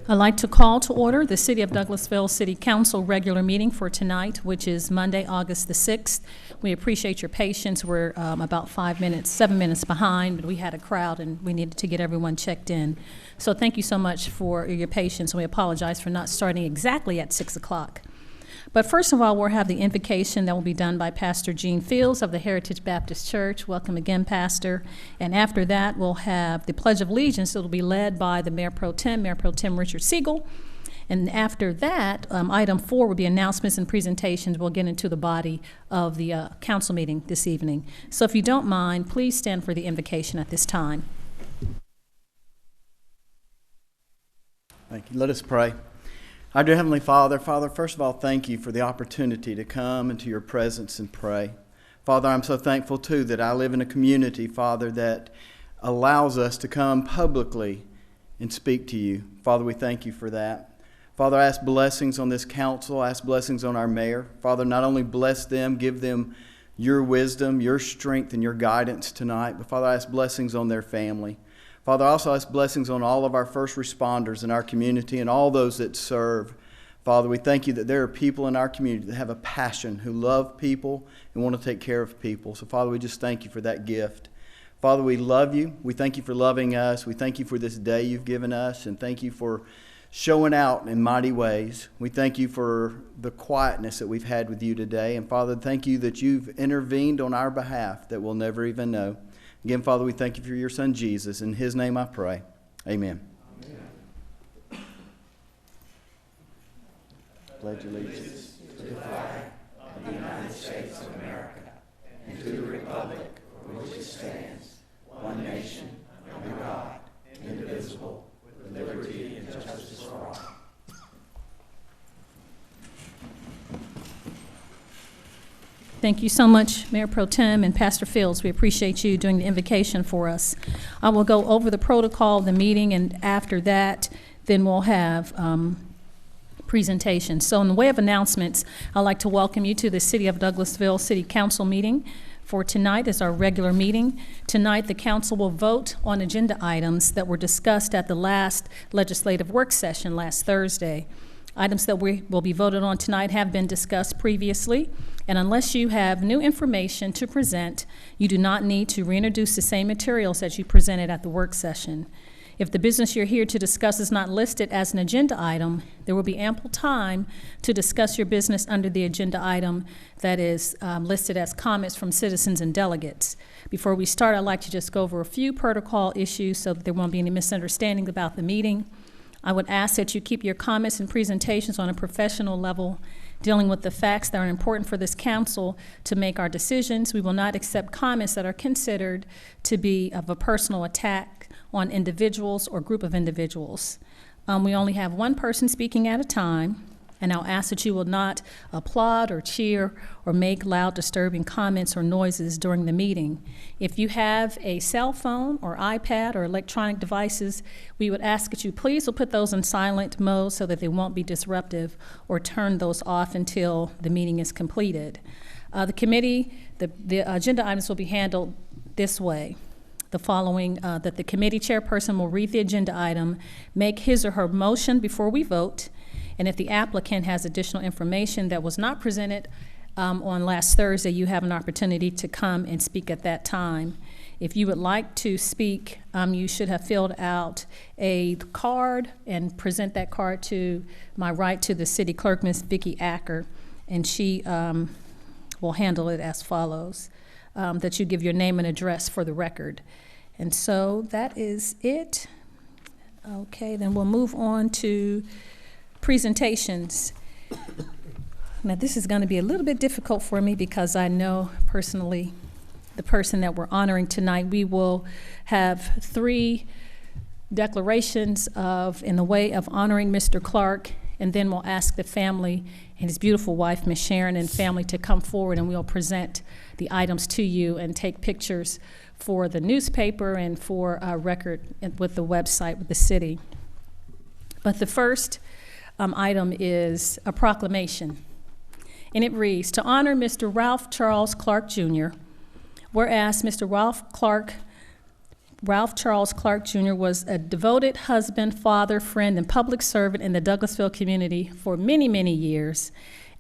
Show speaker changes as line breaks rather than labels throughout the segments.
I'd like to call to order the City of Douglasville City Council regular meeting for tonight, which is Monday, August the 6th. We appreciate your patience. We're about 7 minutes behind, but we had a crowd and we needed to get everyone checked in. So thank you so much for your patience, and we apologize for not starting exactly at 6 o'clock. But first of all, we'll have the invocation that will be done by Pastor Gene Fields of the Heritage Baptist Church. Welcome again, Pastor. And after that, we'll have the Pledge of Allegiance that will be led by the Mayor Pro Tem Richard Siegel. And after that, item 4 will be announcements and presentations. We'll get into the body of the council meeting this evening. So if you don't mind, please stand for the invocation at this time.
Thank you. Let us pray. Our dear Heavenly Father, first of all, thank you for the opportunity to come into your presence and pray. Father, I'm so thankful, too, that I live in a community, Father, that allows us to come publicly and speak to you. Father, we thank you for that. Father, I ask blessings on this council. I ask blessings on our mayor. Father, not only bless them, give them your wisdom, your strength, and your guidance tonight, but Father, I ask blessings on their family. Father, I also ask blessings on all of our first responders in our community and all those that serve. Father, we thank you that there are people in our community that have a passion, who love people and want to take care of people. So, Father, we just thank you for that gift. Father, we love you. We thank you for loving us. We thank you for this day you've given us, and thank you for showing out in mighty ways. We thank you for the quietness that we've had with you today. And, Father, thank you that you've intervened on our behalf that we'll never even know. Again, Father, we thank you for your Son, Jesus. In his name I pray. Amen. Amen. Pledge allegiance to the flag of the United States of America and to the republic for which it stands, one nation, under God, indivisible, with liberty and justice for all.
Thank you so much, Mayor Pro Tem and Pastor Fields. We appreciate you doing the invocation for us. I will go over the protocol of the meeting, and after that, then we'll have presentations. So in the way of announcements, I'd like to welcome you to the City of Douglasville City Council meeting. For tonight is our regular meeting. Tonight, the council will vote on agenda items that were discussed at the last legislative work session last Thursday. Items that will be voted on tonight have been discussed previously, and unless you have new information to present, you do not need to reintroduce the same materials that you presented at the work session. If the business you're here to discuss is not listed as an agenda item, there will be ample time to discuss your business under the agenda item that is listed as comments from citizens and delegates. Before we start, I'd like to just go over a few protocol issues so that there won't be any misunderstandings about the meeting. I would ask that you keep your comments and presentations on a professional level, dealing with the facts that are important for this council to make our decisions. We will not accept comments that are considered to be of a personal attack on individuals or group of individuals. We only have one person speaking at a time, and I'll ask that you will not applaud or cheer or make loud, disturbing comments or noises during the meeting. If you have a cell phone or iPad or electronic devices, we would ask that you please will put those in silent mode so that they won't be disruptive, or turn those off until the meeting is completed. The agenda items will be handled this way. The following, that the committee chairperson will read the agenda item, make his or her motion before we vote, and if the applicant has additional information that was not presented on last Thursday, you have an opportunity to come and speak at that time. If you would like to speak, you should have filled out a card and present that card to my right, to the city clerk, Ms. Vicki Acker, and she will handle it as follows, that you give your name and address for the record. And so that is it. Okay, then we'll move on to presentations. Now this is going to be a little bit difficult for me because I know personally the person that we're honoring tonight. We will have 3 declarations in the way of honoring Mr. Clark, and then we'll ask the family and his beautiful wife, Ms. Sharon, and family to come forward, and we'll present the items to you and take pictures for the newspaper and for a record with the website with the city. But the first item is a proclamation, and it reads, to honor Mr. Ralph Charles Clark Jr., whereas Mr. Ralph Clark Ralph Charles Clark Jr. was a devoted husband, father, friend, and public servant in the Douglasville community for many, many years.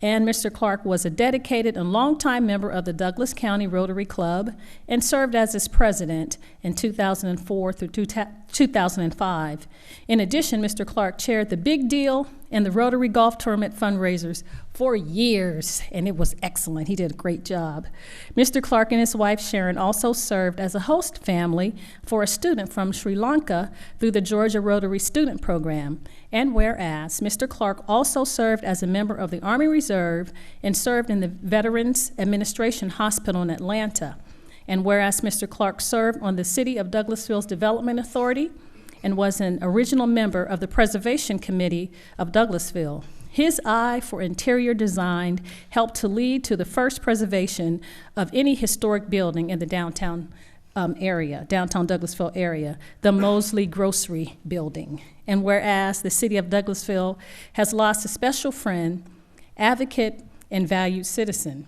And Mr. Clark was a dedicated and longtime member of the Douglas County Rotary Club and served as its president in 2004 through 2005. In addition, Mr. Clark chaired the Big Deal and the Rotary Golf Tournament fundraisers for years, and it was excellent. He did a great job. Mr. Clark and his wife Sharon also served as a host family for a student from Sri Lanka through the Georgia Rotary Student Program. And whereas Mr. Clark also served as a member of the Army Reserve and served in the Veterans Administration Hospital in Atlanta. And whereas Mr. Clark served on the City of Douglasville's Development Authority and was an original member of the Preservation Committee of Douglasville. His eye for interior design helped to lead to the first preservation of any historic building in the downtown Douglasville area, the Mosley Grocery Building. And whereas the City of Douglasville has lost a special friend, advocate, and valued citizen.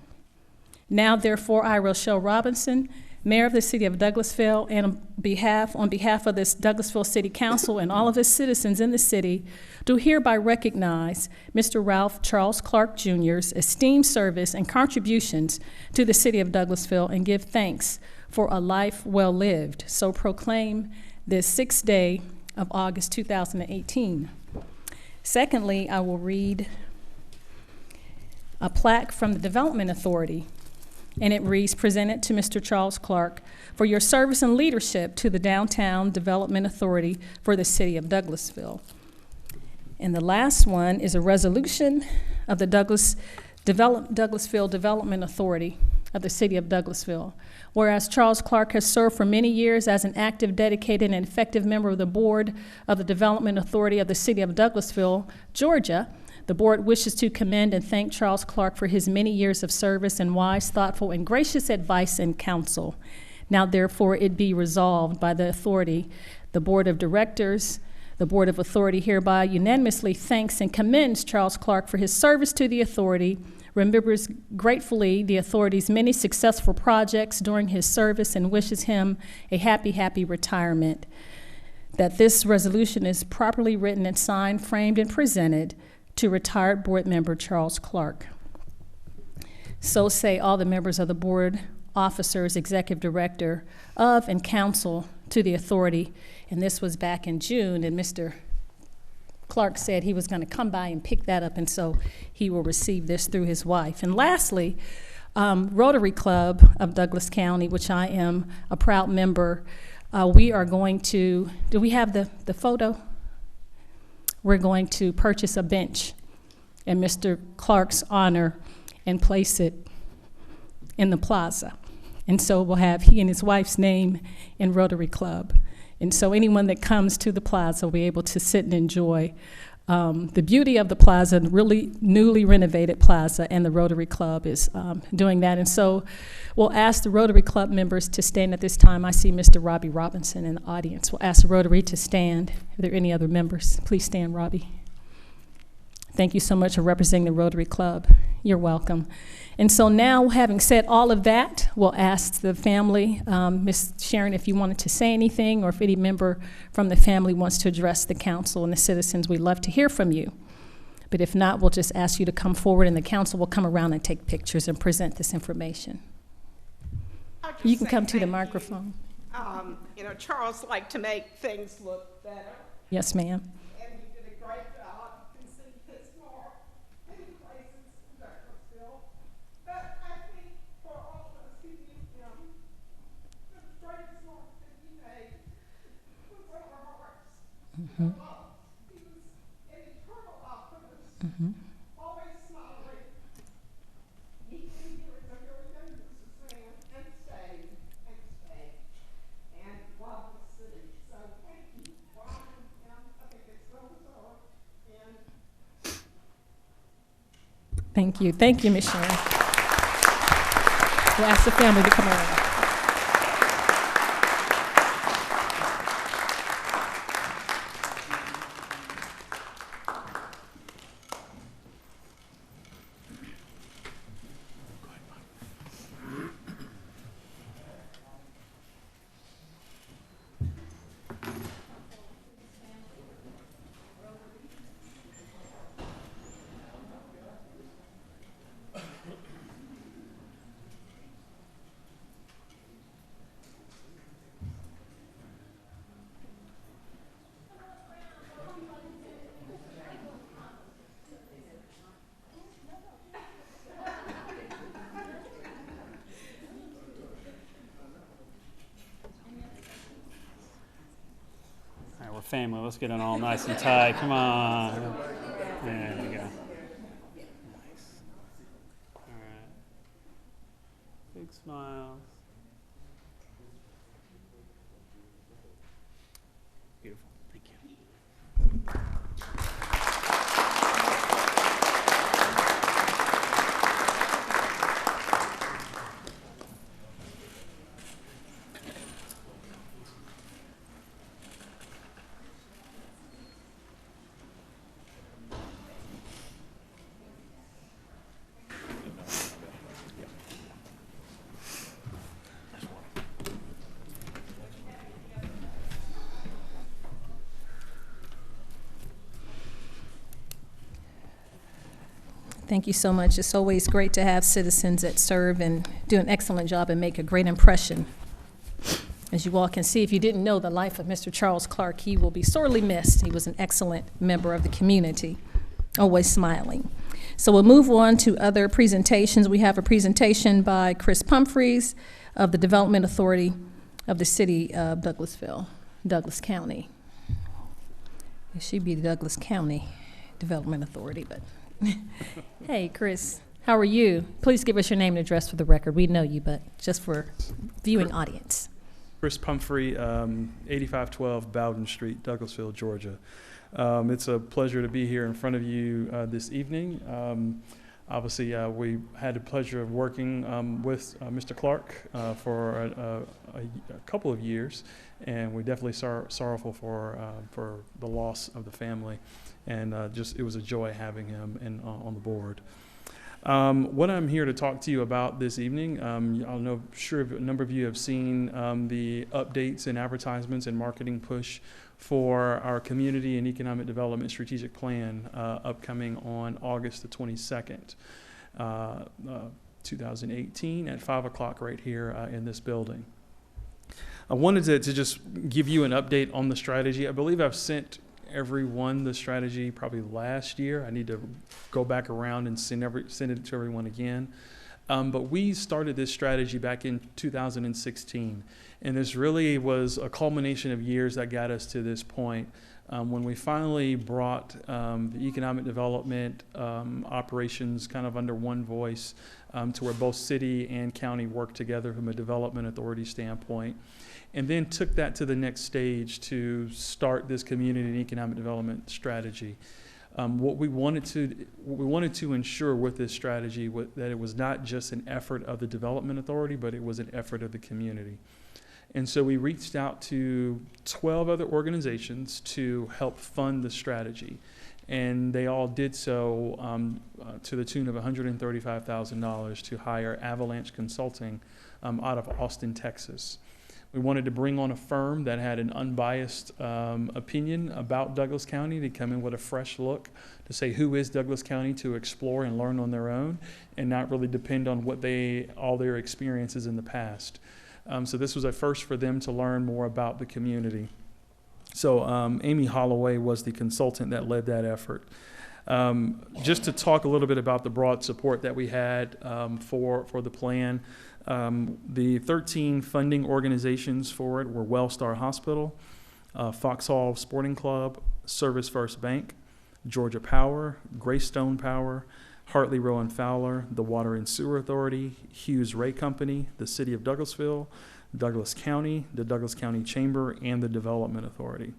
Now, therefore, I, Rochelle Robinson, Mayor of the City of Douglasville, and on behalf of this Douglasville City Council and all of its citizens in the city, do hereby recognize Mr. Ralph Charles Clark Jr.'s esteemed service and contributions to the City of Douglasville and give thanks for a life well lived. So proclaim this 6th day of August 2018. Secondly, I will read a plaque from the Development Authority. And it reads, presented to Mr. Charles Clark for your service and leadership to the Downtown Development Authority for the City of Douglasville. And the last one is a resolution of the Douglasville Development Authority of the City of Douglasville. Whereas Charles Clark has served for many years as an active, dedicated, and effective member of the board of the Development Authority of the City of Douglasville, Georgia, the board wishes to commend and thank Charles Clark for his many years of service and wise, thoughtful, and gracious advice and counsel. Now, therefore, it be resolved by the authority, the Board of Directors, the Board of Authority hereby unanimously thanks and commends Charles Clark for his service to the authority, remembers gratefully the authority's many successful projects during his service, and wishes him a happy, happy retirement. That this resolution is properly written and signed, framed, and presented to retired board member Charles Clark. So say all the members of the board, officers, executive director of, and council to the authority. And this was back in June, and Mr. Clark said he was going to come by and pick that up, and so he will receive this through his wife. And lastly, Rotary Club of Douglas County, which I am a proud member, we are going to, do we have the photo? We're going to purchase a bench in Mr. Clark's honor and place it in the plaza. And so we'll have he and his wife's name in Rotary Club. And so anyone that comes to the plaza will be able to sit and enjoy the beauty of the plaza, really newly renovated plaza, and the Rotary Club is doing that. And so we'll ask the Rotary Club members to stand at this time. I see Mr. Robbie Robinson in the audience. We'll ask the Rotary to stand. Are there any other members? Please stand, Robbie. Thank you so much for representing the Rotary Club. You're welcome. And so now, having said all of that, we'll ask the family, Ms. Sharon, if you wanted to say anything, or if any member from the family wants to address the council and the citizens, we'd love to hear from you. But if not, we'll just ask you to come forward, and the council will come around and take pictures and present this information. You can come to the microphone.
Charles liked to make things look better.
Yes, ma'am.
And he did a great job. You can see his mark many places in Douglasville. But I think for all of us who knew him, the greatest mark that he made was on our hearts.
Mm-hmm.
He was an eternal optimist, always smiling. He came here as a very young businessman and stayed and stayed and loved the city. So thank you for honoring him. I think it's well deserved. And
Thank you. Thank you, Ms. Sharon. We'll ask the family to come around.
family. Let's get it all nice and tight. Come on. There we go. Nice. All right. Big smiles. Beautiful. Thank you.
Thank you so much. It's always great to have citizens that serve and do an excellent job and make a great impression. As you all can see, if you didn't know the life of Mr. Charles Clark, he will be sorely missed. He was an excellent member of the community, always smiling. So we'll move on to other presentations. We have a presentation by Chris Humphreys of the Development Authority of the City of Douglasville, Douglas County. It should be the Douglas County Development Authority, but hey, Chris, how are you? Please give us your name and address for the record. We know you, but just for viewing audience.
Chris Pumphrey, 8512 Bowden Street, Douglasville, Georgia. It's a pleasure to be here in front of you this evening. Obviously, we had the pleasure of working with Mr. Clark for a couple of years, and we're definitely sorrowful for the loss of the family. And it was a joy having him on the board. What I'm here to talk to you about this evening, sure a number of you have seen the updates and advertisements and marketing push for our Community and Economic Development Strategic Plan upcoming on August the 22nd, 2018 at 5 o'clock right here in this building. I wanted to just give you an update on the strategy. I believe I've sent everyone the strategy probably last year. I need to go back around and send it to everyone again. But we started this strategy back in 2016, and this really was a culmination of years that got us to this point when we finally brought the economic development operations kind of under one voice to where both city and county work together from a development authority standpoint, and then took that to the next stage to start this community and economic development strategy. What we wanted to ensure with this strategy was that it was not just an effort of the development authority, but it was an effort of the community. And so we reached out to 12 other organizations to help fund the strategy. And they all did so to the tune of $135,000 to hire Avalanche Consulting out of Austin, Texas. We wanted to bring on a firm that had an unbiased opinion about Douglas County to come in with a fresh look to say who is Douglas County, to explore and learn on their own and not really depend on all their experiences in the past. So this was a first for them to learn more about the community. So Amy Holloway was the consultant that led that effort. Just to talk a little bit about the broad support that we had for the plan. The 13 funding organizations for it were Wellstar Hospital, Foxhall Sporting Club, Service First Bank, Georgia Power, Greystone Power, Hartley Rowan Fowler, the Water and Sewer Authority, Hughes Ray Company, the City of Douglasville, Douglas County, the Douglas County Chamber, and the Development Authority.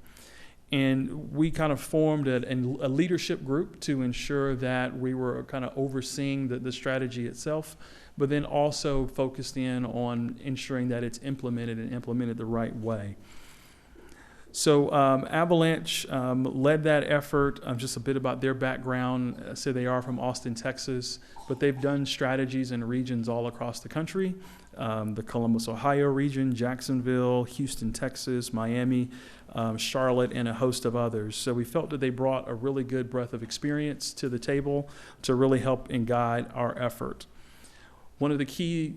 And we kind of formed a leadership group to ensure that we were kind of overseeing the strategy itself, but then also focused in on ensuring that it's implemented the right way. So Avalanche led that effort. Just a bit about their background. So they are from Austin, Texas, but they've done strategies in regions all across the country. The Columbus, Ohio region, Jacksonville, Houston, Texas, Miami, Charlotte, and a host of others. So we felt that they brought a really good breadth of experience to the table to really help and guide our effort. One of the key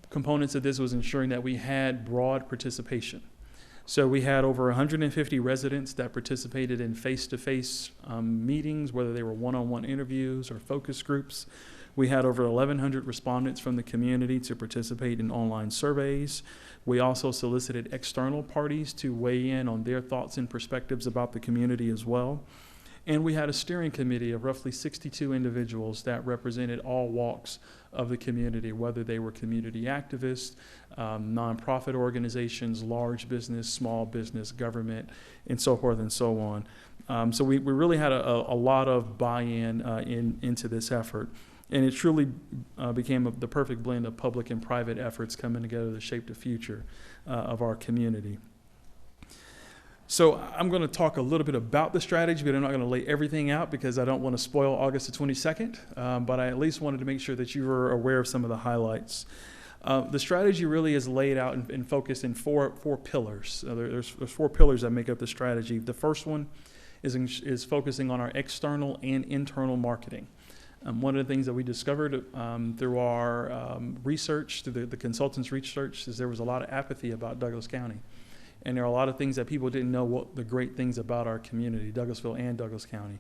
components of this was ensuring that we had broad participation. So we had over 150 residents that participated in face-to-face meetings, whether they were one-on-one interviews or focus groups. We had over 1,100 respondents from the community to participate in online surveys. We also solicited external parties to weigh in on their thoughts and perspectives about the community as well. And we had a steering committee of roughly 62 individuals that represented all walks of the community, whether they were community activists, nonprofit organizations, large business, small business, government, and so forth and so on. So we really had a lot of buy-in into this effort. And it truly became the perfect blend of public and private efforts coming together to shape the future of our community. So I'm going to talk a little bit about the strategy, but I'm not going to lay everything out because I don't want to spoil August the 22nd, but I at least wanted to make sure that you were aware of some of the highlights. The strategy really is laid out and focused in four pillars. There's 4 pillars that make up the strategy. The first one is focusing on our external and internal marketing. One of the things that we discovered through our research, through the consultants' research, is there was a lot of apathy about Douglas County. And there are a lot of things that people didn't know what the great things about our community, Douglasville and Douglas County.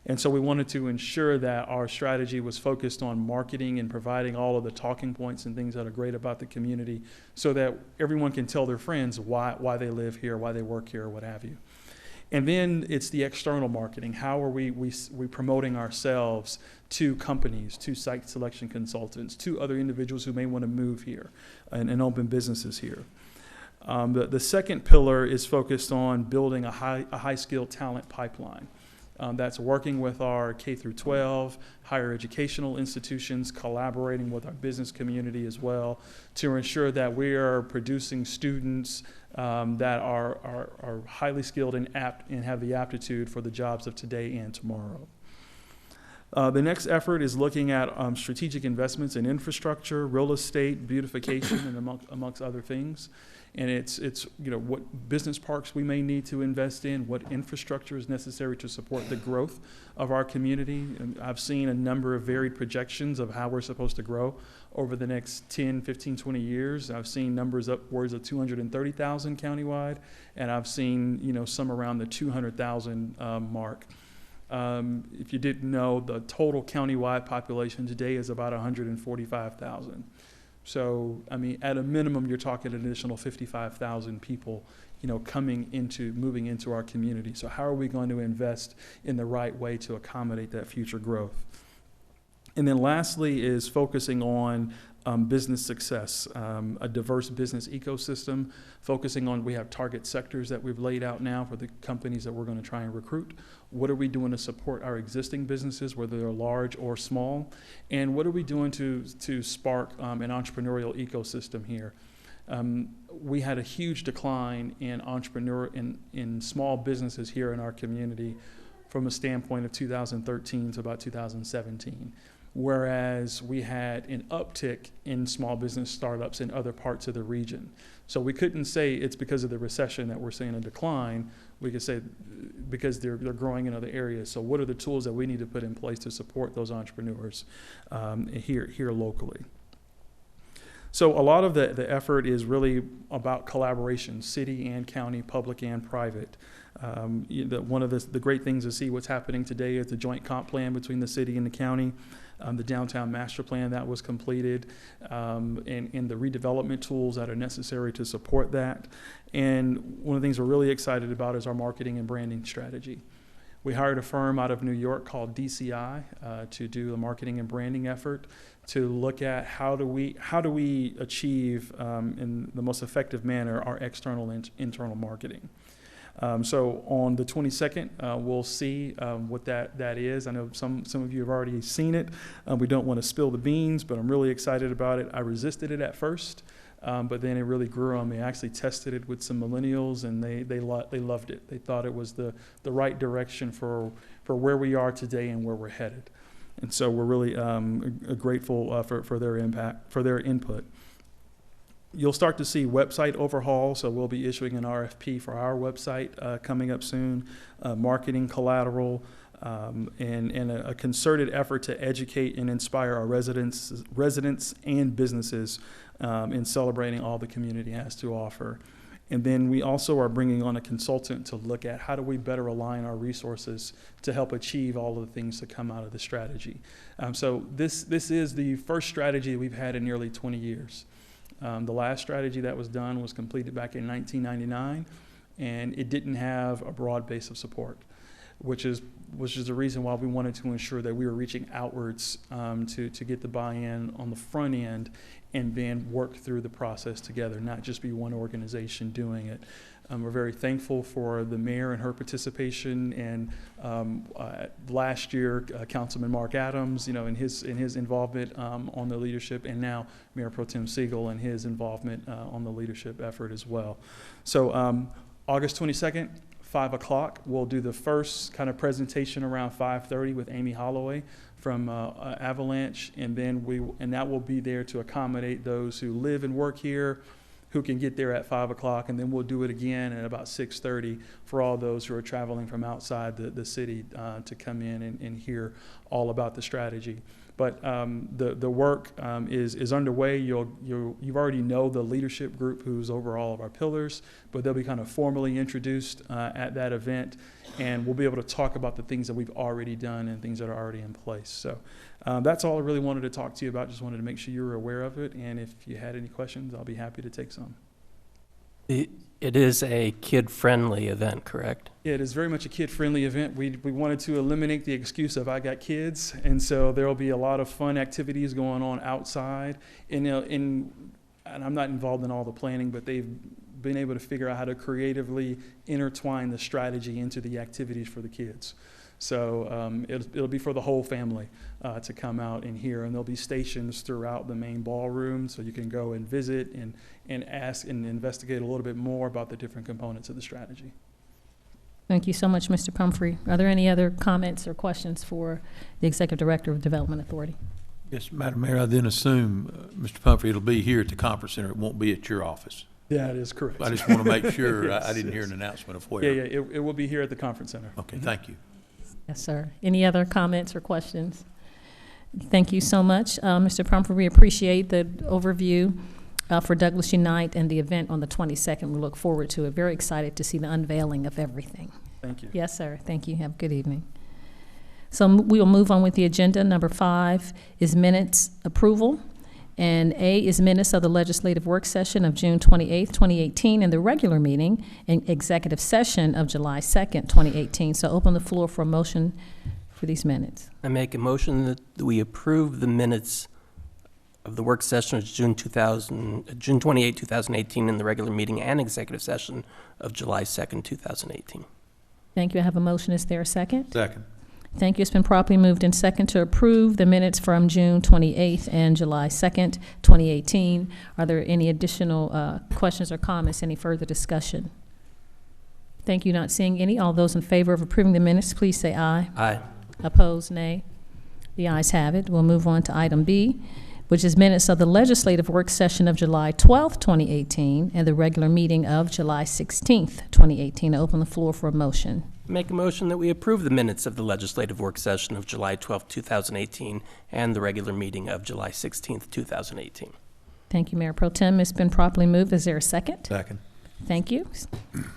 And so we wanted to ensure that our strategy was focused on marketing and providing all of the talking points and things that are great about the community so that everyone can tell their friends why they live here, why they work here, or what have you. And then it's the external marketing. How are we promoting ourselves to companies, to site selection consultants, to other individuals who may want to move here and open businesses here? The second pillar is focused on building a high-skilled talent pipeline. That's working with our K through 12, higher educational institutions, collaborating with our business community as well to ensure that we are producing students that are highly skilled and apt and have the aptitude for the jobs of today and tomorrow. The next effort is looking at strategic investments in infrastructure, real estate, beautification, and amongst other things. And it's what business parks we may need to invest in, what infrastructure is necessary to support the growth of our community. And I've seen a number of varied projections of how we're supposed to grow over the next 10, 15, 20 years. I've seen numbers upwards of 230,000 countywide, and I've seen some around the 200,000 mark. If you didn't know, the total countywide population today is about 145,000. So, at a minimum, you're talking an additional 55,000 people, moving into our community. So how are we going to invest in the right way to accommodate that future growth? And then lastly is focusing on business success, a diverse business ecosystem, focusing on, we have target sectors that we've laid out now for the companies that we're going to try and recruit. What are we doing to support our existing businesses, whether they're large or small? And what are we doing to spark an entrepreneurial ecosystem here? We had a huge decline in small businesses here in our community from a standpoint of 2013 to about 2017. Whereas we had an uptick in small business startups in other parts of the region. So we couldn't say it's because of the recession that we're seeing a decline. We could say because they're growing in other areas. So what are the tools that we need to put in place to support those entrepreneurs here locally? So a lot of the effort is really about collaboration, city and county, public and private. One of the great things to see what's happening today is the joint comp plan between the city and the county, the downtown master plan that was completed, and the redevelopment tools that are necessary to support that. And one of the things we're really excited about is our marketing and branding strategy. We hired a firm out of New York called DCI to do the marketing and branding effort, to look at how do we achieve in the most effective manner our external and internal marketing. So on the 22nd, we'll see what that is. I know some of you have already seen it. We don't want to spill the beans, but I'm really excited about it. I resisted it at first, but then it really grew on me. I actually tested it with some millennials, and they loved it. They thought it was the right direction for where we are today and where we're headed. And so we're really grateful for their input. You'll start to see website overhaul, so we'll be issuing an RFP for our website coming up soon, marketing collateral, and a concerted effort to educate and inspire our residents and businesses in celebrating all the community has to offer. And then we also are bringing on a consultant to look at how do we better align our resources to help achieve all of the things that come out of the strategy. So this is the first strategy we've had in nearly 20 years. The last strategy that was done was completed back in 1999, and it didn't have a broad base of support, which is the reason why we wanted to ensure that we were reaching outwards to get the buy-in on the front end and then work through the process together, not just be one organization doing it. We're very thankful for the mayor and her participation, and last year, Councilman Mark Adams, in his involvement on the leadership, and now Mayor Pro Tem Siegel and his involvement on the leadership effort as well. So August 22nd, 5 o'clock, we'll do the first kind of presentation around 5:30 with Amy Holloway from Avalanche, and that will be there to accommodate those who live and work here, who can get there at 5 o'clock, and then we'll do it again at about 6:30 for all those who are traveling from outside the city to come in and hear all about the strategy. But the work is underway. You've already know the leadership group who's over all of our pillars, but they'll be kind of formally introduced at that event, and we'll be able to talk about the things that we've already done and things that are already in place. So that's all I really wanted to talk to you about. Just wanted to make sure you were aware of it, and if you had any questions, I'll be happy to take some.
It is a kid-friendly event, correct?
Yeah, it is very much a kid-friendly event. We wanted to eliminate the excuse of I got kids, and so there will be a lot of fun activities going on outside. And I'm not involved in all the planning, but they've been able to figure out how to creatively intertwine the strategy into the activities for the kids. So it'll be for the whole family to come out and hear, and there'll be stations throughout the main ballroom, so you can go and visit and ask and investigate a little bit more about the different components of the strategy.
Thank you so much, Mr. Pumphrey. Are there any other comments or questions for the Executive Director of Development Authority?
Yes, Madam Mayor, I then assume, Mr. Pumphrey, it'll be here at the conference center. It won't be at your office.
That is correct.
I just want to make sure.
Yes,
I didn't hear
yes.
an announcement of where.
Yeah, it will be here at the conference center.
Okay, thank you.
Yes, sir. Any other comments or questions? Thank you so much, Mr. Pumphrey. We appreciate the overview for Douglas Unite and the event on the 22nd. We look forward to it. Very excited to see the unveiling of everything.
Thank you.
Yes, sir. Thank you. Have a good evening. So we will move on with the agenda. Number 5 is minutes approval. And A is minutes of the legislative work session of June 28th, 2018, and the regular meeting and executive session of July 2nd, 2018. So open the floor for a motion for these minutes.
I make a motion that we approve the minutes of the work session of June 28, 2018, and the regular meeting and executive session of July 2nd, 2018.
Thank you. I have a motion. Is there a second?
Second.
Thank you. It's been properly moved in second to approve the minutes from June 28th and July 2nd, 2018. Are there any additional questions or comments, any further discussion? Thank you. Not seeing any. All those in favor of approving the minutes, please say aye.
Aye.
Opposed, nay. The ayes have it. We'll move on to item B, which is minutes of the legislative work session of July 12th, 2018, and the regular meeting of July 16th, 2018. I open the floor for a motion.
Make a motion that we approve the minutes of the legislative work session of July 12, 2018, and the regular meeting of July 16, 2018.
Thank you, Mayor Pro Tem. It's been properly moved. Is there a second?
Second.
Thank you.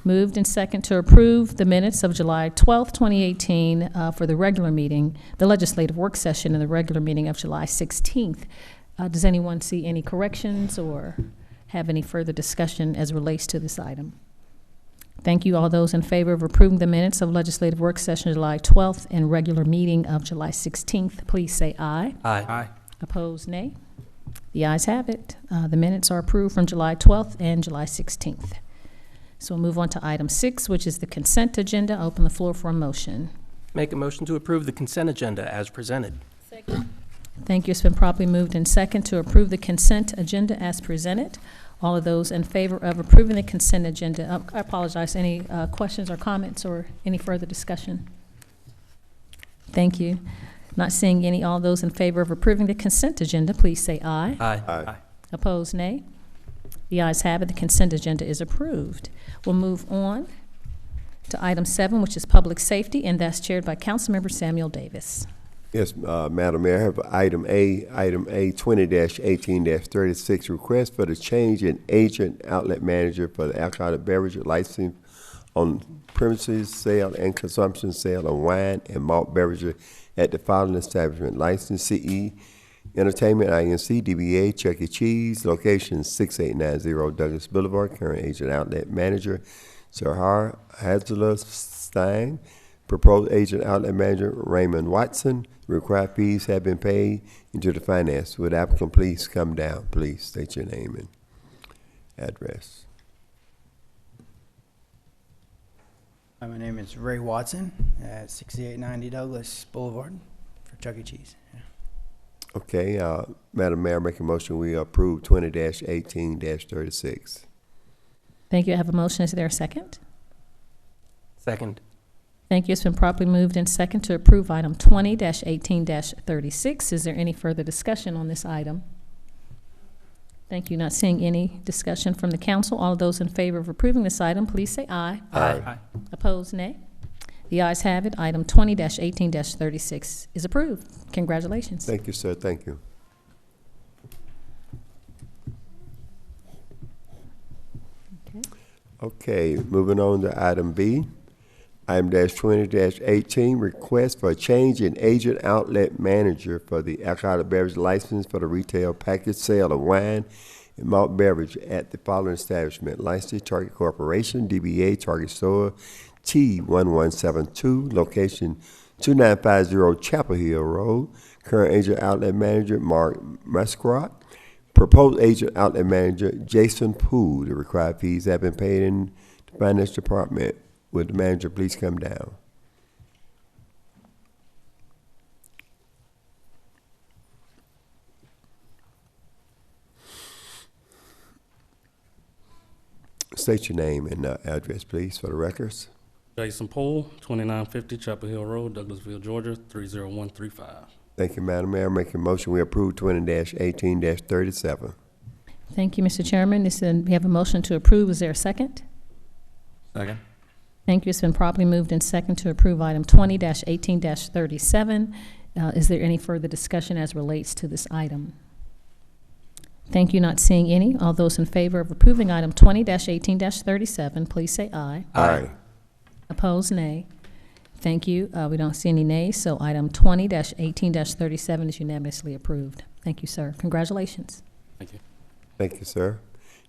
Moved and second to approve the minutes of July 12, 2018 for the regular meeting, the legislative work session, and the regular meeting of July 16th. Does anyone see any corrections or have any further discussion as relates to this item? Thank you. All those in favor of approving the minutes of legislative work session July 12th and regular meeting of July 16th, please say aye.
Aye.
Aye.
Opposed, nay. The ayes have it. The minutes are approved from July 12th and July 16th. So we'll move on to item 6, which is the consent agenda. I open the floor for a motion.
Make a motion to approve the consent agenda as presented.
Thank you. It's been properly moved in second to approve the consent agenda as presented. All of those in favor of approving the consent agenda, I apologize, any questions or comments or any further discussion? Thank you. Not seeing any. All those in favor of approving the consent agenda, please say aye.
Aye.
Aye.
Opposed, nay. The ayes have it. The consent agenda is approved. We'll move on to item 7, which is public safety, and that's chaired by Councilmember Samuel Davis.
Yes, Madam Mayor, I have item A 20-18-36, request for the change in agent outlet manager for the alcoholic beverage license on premises sale and consumption sale of wine and malt beverages at the following establishment: License CE Entertainment Inc., DBA Chuck E. Cheese, location 6890 Douglas Boulevard, current agent outlet manager Sahar Stein, proposed agent outlet manager Raymond Watson. Required fees have been paid into the finance. Would applicant please come down? Please state your name and address.
My name is Ray Watson at 6890 Douglas Boulevard for Chuck E. Cheese. Yeah.
Okay, Madam Mayor, make a motion we approve 20-18-36.
Thank you. I have a motion. Is there a second?
Second.
Thank you. It's been properly moved and second to approve item 20-18-36. Is there any further discussion on this item? Thank you. Not seeing any discussion from the council. All of those in favor of approving this item, please say aye.
Aye.
Opposed, nay. The ayes have it. Item 20-18-36 is approved. Congratulations.
Thank you, sir. Thank you. Okay, moving on to item B. Item -20-18, request for a change in agent outlet manager for the alcoholic beverage license for the retail package sale of wine and malt beverage at the following establishment: License Target Corporation, DBA Target Store, T1172, location 2950 Chapel Hill Road. Current agent outlet manager Mark Muscrot. Proposed agent outlet manager Jason Poole. The required fees have been paid in the finance department. Would the manager please come down? State your name and address, please, for the records.
Jason Poole, 2950 Chapel Hill Road, Douglasville, Georgia, 30135.
Thank you, Madam Mayor. Making a motion we approve 20-18-37.
Thank you, Mr. Chairman. We have a motion to approve. Is there a second?
Second.
Thank you. It's been properly moved and second to approve item 20-18-37. Is there any further discussion as relates to this item? Thank you. Not seeing any. All those in favor of approving item 20-18-37, please say aye.
Aye.
Opposed, nay. Thank you. We don't see any nays, so item 20-18-37 is unanimously approved. Thank you, sir. Congratulations.
Thank you.
Thank you, sir.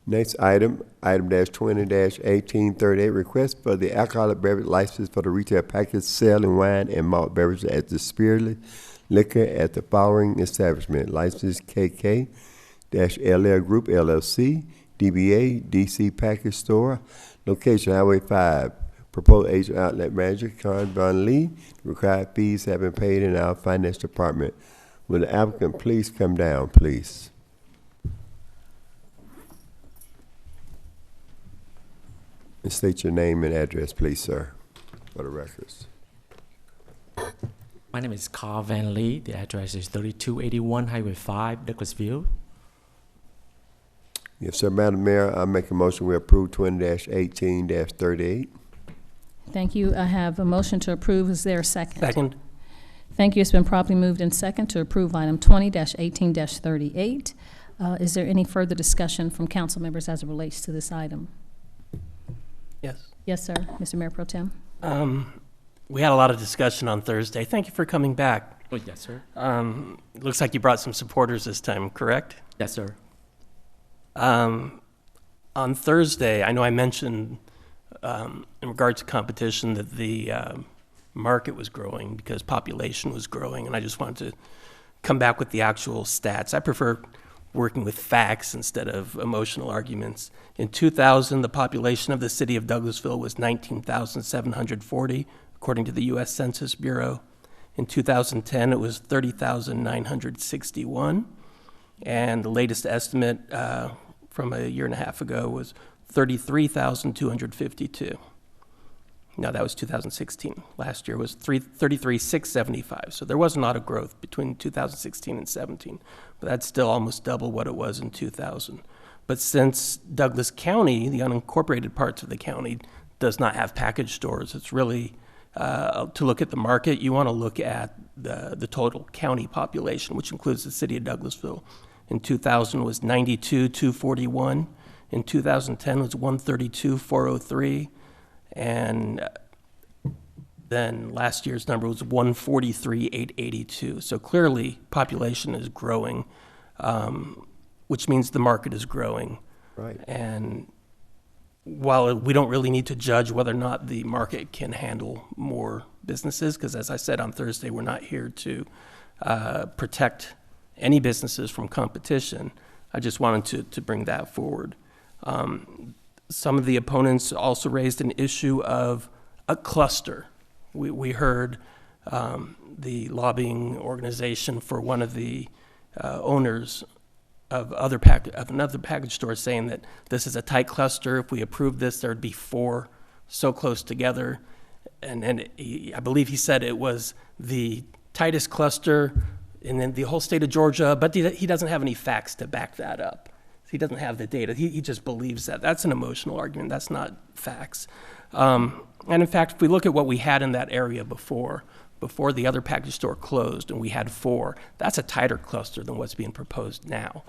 Next item -20-18-38, request for the alcoholic beverage license for the retail package selling wine and malt beverages at the Spirit Liquor at the following establishment: License KK-LL Group LLC, DBA DC Package Store, location Highway 5. Proposed agent outlet manager Karen Von Lee. Required fees have been paid in our finance department. Will the applicant please come down, please? And state your name and address, please, sir, for the records.
My name is Carl Van Lee. The address is 3281 Highway 5, Douglasville.
Yes, sir. Madam Mayor, I make a motion we approve 20-18-38.
Thank you. I have a motion to approve. Is there a second?
Second.
Thank you. It's been properly moved and second to approve item 20-18-38. Is there any further discussion from council members as it relates to this item?
Yes.
Yes, sir. Mr. Mayor Pro Tem.
We had a lot of discussion on Thursday. Thank you for coming back.
Oh, yes, sir.
It looks like you brought some supporters this time, correct?
Yes, sir.
On Thursday, I know I mentioned in regards to competition that the market was growing because population was growing, and I just wanted to come back with the actual stats. I prefer working with facts instead of emotional arguments. In 2000, the population of the city of Douglasville was 19,740, according to the U.S. Census Bureau. In 2010, it was 30,961, and the latest estimate from a year and a half ago was 33,252. Now, that was 2016. Last year was 33,675. So there wasn't a lot of growth between 2016 and 17, but that's still almost double what it was in 2000. But since Douglas County, the unincorporated parts of the county, does not have package stores, it's really, to look at the market, you want to look at the total county population, which includes the city of Douglasville. In 2000 was 92,241. In 2010 was 132,403. And then last year's number was 143,882. So clearly, population is growing, which means the market is growing.
Right.
And while we don't really need to judge whether or not the market can handle more businesses, because as I said on Thursday, we're not here to protect any businesses from competition. I just wanted to bring that forward. Some of the opponents also raised an issue of a cluster. We heard the lobbying organization for one of the owners of another package store saying that this is a tight cluster. If we approve this, there'd be 4 so close together. And I believe he said it was the tightest cluster in the whole state of Georgia, but he doesn't have any facts to back that up. He doesn't have the data. He just believes that. That's an emotional argument. That's not facts. And in fact, if we look at what we had in that area before the other package store closed and we had 4, that's a tighter cluster than what's being proposed now.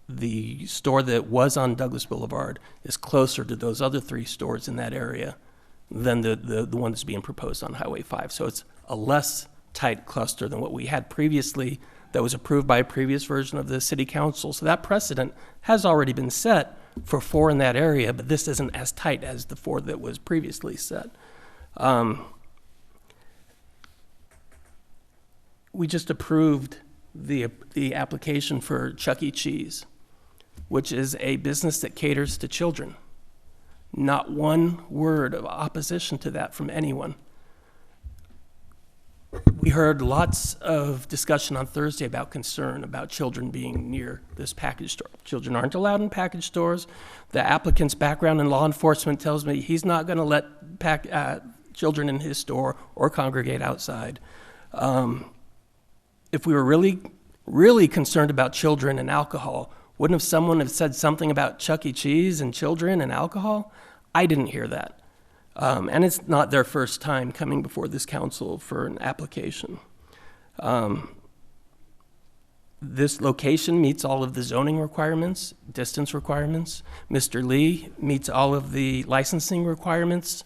The store that was on Douglas Boulevard is closer to those other 3 stores in that area than the one that's being proposed on Highway 5. So it's a less tight cluster than what we had previously that was approved by a previous version of the city council. So that precedent has already been set for 4 in that area, but this isn't as tight as the 4 that was previously set. We just approved the application for Chuck E. Cheese, which is a business that caters to children. Not one word of opposition to that from anyone. We heard lots of discussion on Thursday about concern about children being near this package store. Children aren't allowed in package stores. The applicant's background in law enforcement tells me he's not going to let children in his store or congregate outside. If we were really, really concerned about children and alcohol, wouldn't someone have said something about Chuck E. Cheese and children and alcohol? I didn't hear that. And it's not their first time coming before this council for an application. This location meets all of the zoning requirements, distance requirements. Mr. Lee meets all of the licensing requirements.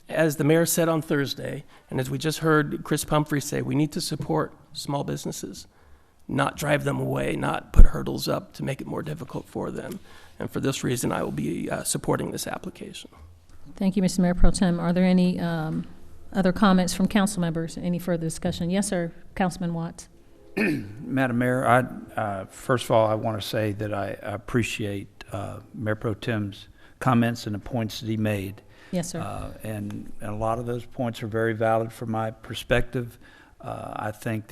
As the mayor said on Thursday, and as we just heard Chris Pumphrey say, we need to support small businesses, not drive them away, not put hurdles up to make it more difficult for them. And for this reason, I will be supporting this application.
Thank you, Mr. Mayor Pro Tem. Are there any other comments from council members? Any further discussion? Yes, sir. Councilman Watts.
Madam Mayor, first of all, I want to say that I appreciate Mayor Pro Tem's comments and the points that he made.
Yes, sir.
And a lot of those points are very valid from my perspective. I think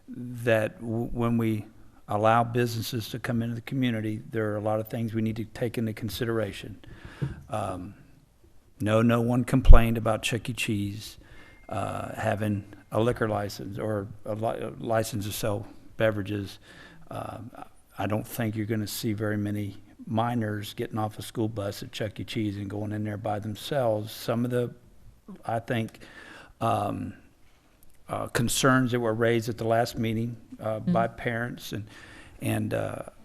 that when we allow businesses to come into the community, there are a lot of things we need to take into consideration. No one complained about Chuck E. Cheese having a liquor license or a license to sell beverages. I don't think you're going to see very many minors getting off a school bus at Chuck E. Cheese and going in there by themselves. Some of the, I think, concerns that were raised at the last meeting by parents and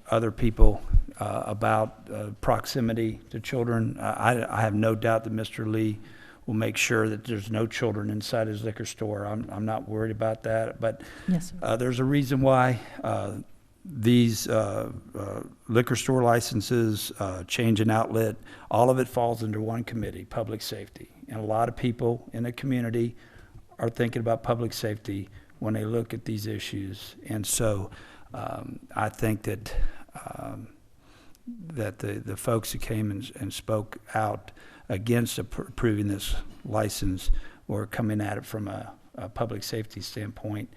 other people about proximity to children. I have no doubt that Mr. Lee will make sure that there's no children inside his liquor store. I'm not worried about that. But
yes,
there's a reason why these liquor store licenses, change in outlet, all of it falls under one committee, public safety. And a lot of people in the community are thinking about public safety when they look at these issues. And so I think that the folks who came and spoke out against approving this license were coming at it from a public safety standpoint.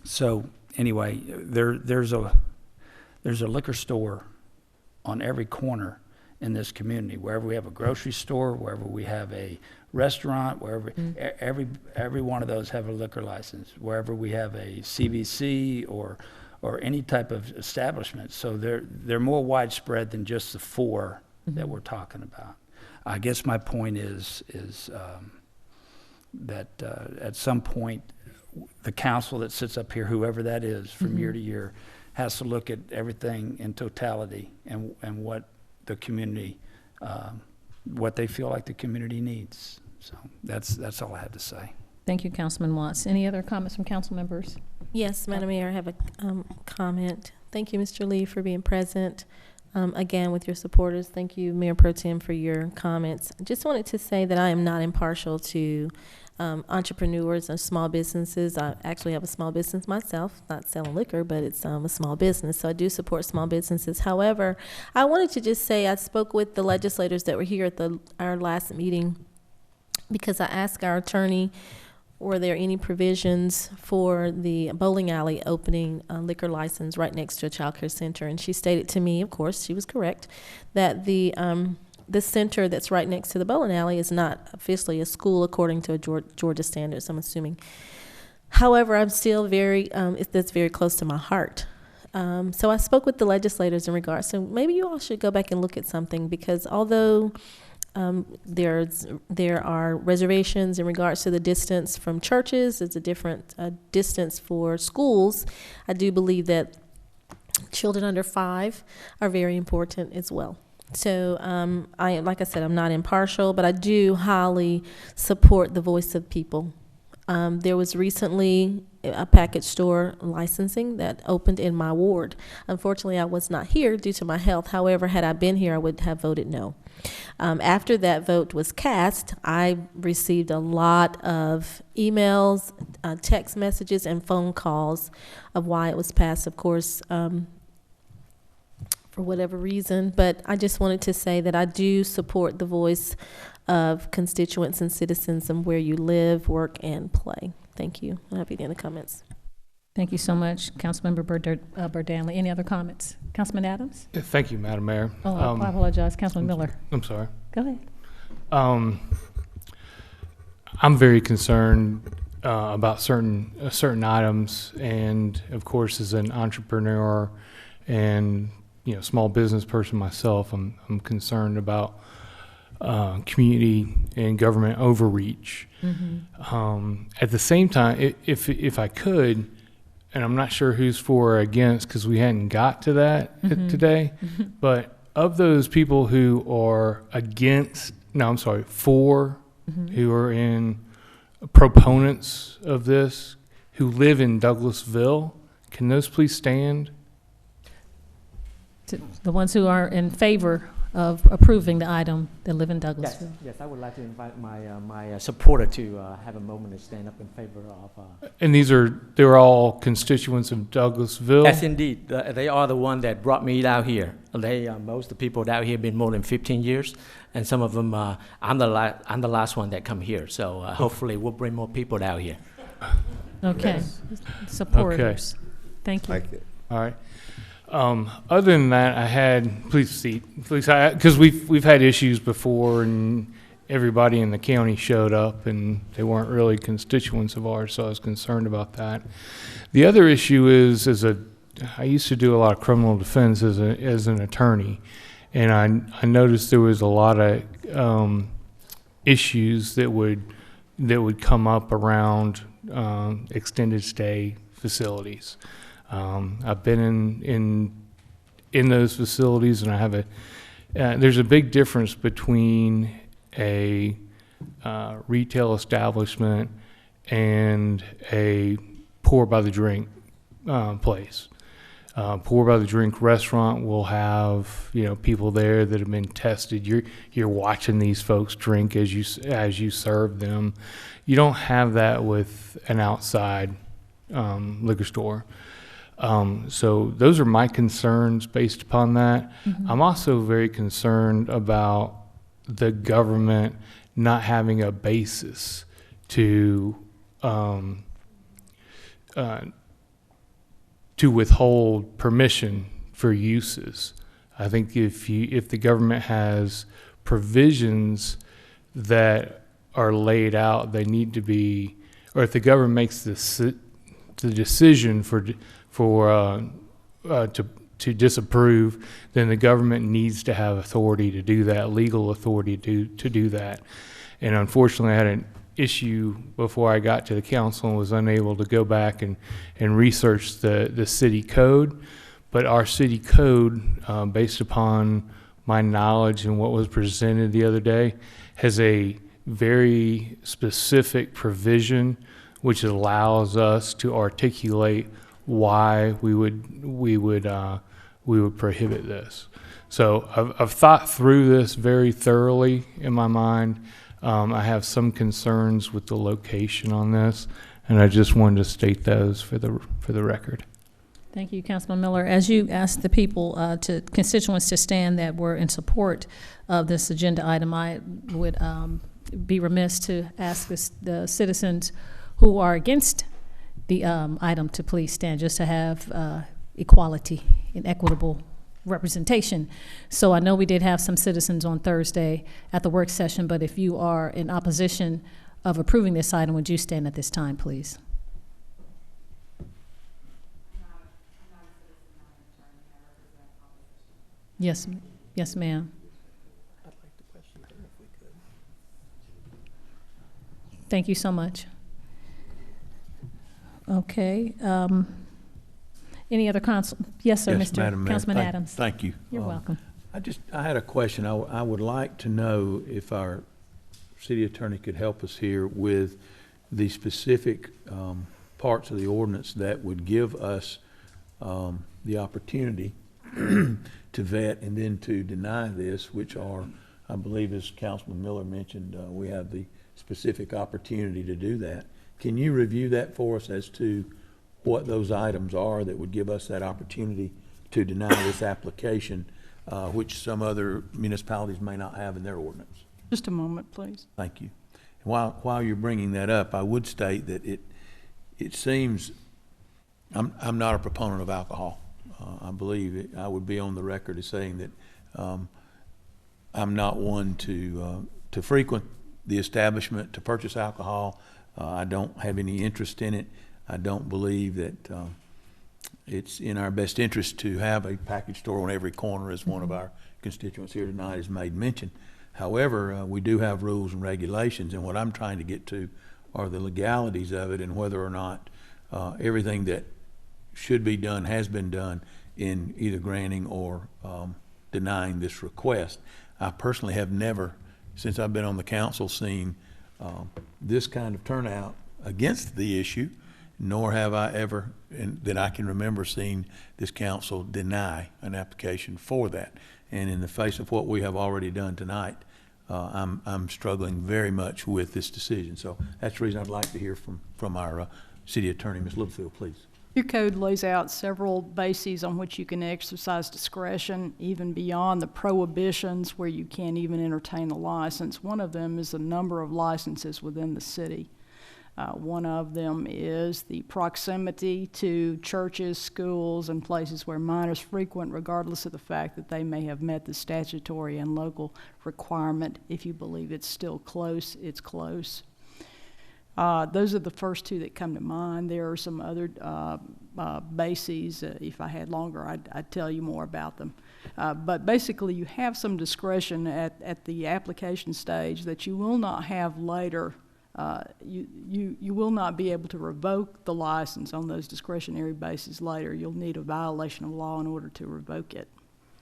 So anyway, there's a liquor store on every corner in this community. Wherever we have a grocery store, wherever we have a restaurant, wherever every one of those have a liquor license. Wherever we have a CVC or any type of establishment, so they're more widespread than just the 4 that we're talking about. I guess my point is that at some point, the council that sits up here, whoever that is, from year to year, has to look at everything in totality and what the community, what they feel like the community needs. So that's all I had to say.
Thank you, Councilman Watts. Any other comments from council members?
Yes, Madam Mayor, I have a comment. Thank you, Mr. Lee, for being present. Again, with your supporters. Thank you, Mayor Pro Tem, for your comments. I just wanted to say that I am not impartial to entrepreneurs and small businesses. I actually have a small business myself, not selling liquor, but it's a small business, so I do support small businesses. However, I wanted to just say I spoke with the legislators that were here at our last meeting because I asked our attorney, were there any provisions for the bowling alley opening a liquor license right next to a child care center? And she stated to me, of course, she was correct, that the center that's right next to the bowling alley is not officially a school according to Georgia standards, I'm assuming. However, I'm still that's very close to my heart. So I spoke with the legislators in regards to maybe you all should go back and look at something, because although there are reservations in regards to the distance from churches, it's a different distance for schools. I do believe that children under 5 are very important as well. So like I said, I'm not impartial, but I do highly support the voice of people. There was recently a package store licensing that opened in my ward. Unfortunately, I was not here due to my health. However, had I been here, I would have voted no. After that vote was cast, I received a lot of emails, text messages, and phone calls of why it was passed, of course, for whatever reason. But I just wanted to say that I do support the voice of constituents and citizens and where you live, work, and play. Thank you. I have any other comments.
Thank you so much, Councilmember Burdanley. Any other comments? Councilman Adams?
Thank you, Madam Mayor.
Oh, I apologize. Councilman Miller.
I'm sorry.
Go ahead.
I'm very concerned about certain items, and of course, as an entrepreneur and small business person myself, I'm concerned about community and government overreach. Mm-hmm. At the same time, if I could, and I'm not sure who's for or against because we hadn't got to that today, but of those people who are for, who are in proponents of this, who live in Douglasville, can those please stand?
The ones who are in favor of approving the item that live in Douglasville.
Yes, I would like to invite my supporter to have a moment to stand up in favor of.
And they're all constituents of Douglasville?
Yes, indeed. They are the one that brought me out here. Most of the people out here have been more than 15 years, and some of them, I'm the last one that come here. So hopefully we'll bring more people out here.
Okay,
Yes.
supporters.
Okay.
Thank you.
All right. Other than that, please, because we've had issues before, and everybody in the county showed up, and they weren't really constituents of ours, so I was concerned about that. The other issue is, I used to do a lot of criminal defense as an attorney, and I noticed there was a lot of issues that would come up around extended stay facilities. I've been in those facilities, and I have there's a big difference between a retail establishment and a pour by the drink place. Pour by the drink restaurant will have people there that have been tested. You're watching these folks drink as you serve them. You don't have that with an outside liquor store. So those are my concerns based upon that. Mm-hmm. I'm also very concerned about the government not having a basis to withhold permission for uses. I think if the government has provisions that are laid out, they need to be, or if the government makes the decision
to disapprove, then the government needs to have authority to do that, legal authority to do that. And unfortunately, I had an issue before I got to the council and was unable to go back and research the city code. But our city code, based upon my knowledge and what was presented the other day, has a very specific provision which allows us to articulate why we would prohibit this. So I've thought through this very thoroughly in my mind. I have some concerns with the location on this, and I just wanted to state those for the record.
Thank you, Councilman Miller. As you asked the people, constituents to stand that were in support of this agenda item, I would be remiss to ask the citizens who are against the item to please stand, just to have equality and equitable representation. So I know we did have some citizens on Thursday at the work session, but if you are in opposition of approving this item, would you stand at this time, please? Yes, yes, ma'am. Thank you so much. Okay. Any other council? Yes, sir,
Yes,
Mr.
Madam Mayor.
Councilman Adams.
Thank you.
You're welcome.
I had a question. I would like to know if our city attorney could help us here with the specific parts of the ordinance that would give us the opportunity to vet and then to deny this, which are, I believe, as Councilman Miller mentioned, we have the specific opportunity to do that. Can you review that for us as to what those items are that would give us that opportunity to deny this application, which some other municipalities may not have in their ordinance?
Just a moment, please.
Thank you. While you're bringing that up, I would state that it seems I'm not a proponent of alcohol. I believe I would be on the record as saying that I'm not one to frequent the establishment to purchase alcohol. I don't have any interest in it. I don't believe that it's in our best interest to have a package store on every corner, as one of our constituents here tonight has made mention. However, we do have rules and regulations, and what I'm trying to get to are the legalities of it and whether or not everything that should be done has been done in either granting or denying this request. I personally have never, since I've been on the council, seen this kind of turnout against the issue, nor have I ever, that I can remember, seen this council deny an application for that. And in the face of what we have already done tonight, I'm struggling very much with this decision. So that's the reason I'd like to hear from our city attorney, Ms. Littlefield, please.
Your code lays out several bases on which you can exercise discretion, even beyond the prohibitions where you can't even entertain a license. One of them is the number of licenses within the city. One of them is the proximity to churches, schools, and places where minors frequent, regardless of the fact that they may have met the statutory and local requirement. If you believe it's still close, it's close. Those are the first two that come to mind. There are some other bases. If I had longer, I'd tell you more about them. But basically, you have some discretion at the application stage that you will not have later. You will not be able to revoke the license on those discretionary bases later. You'll need a violation of law in order to revoke it.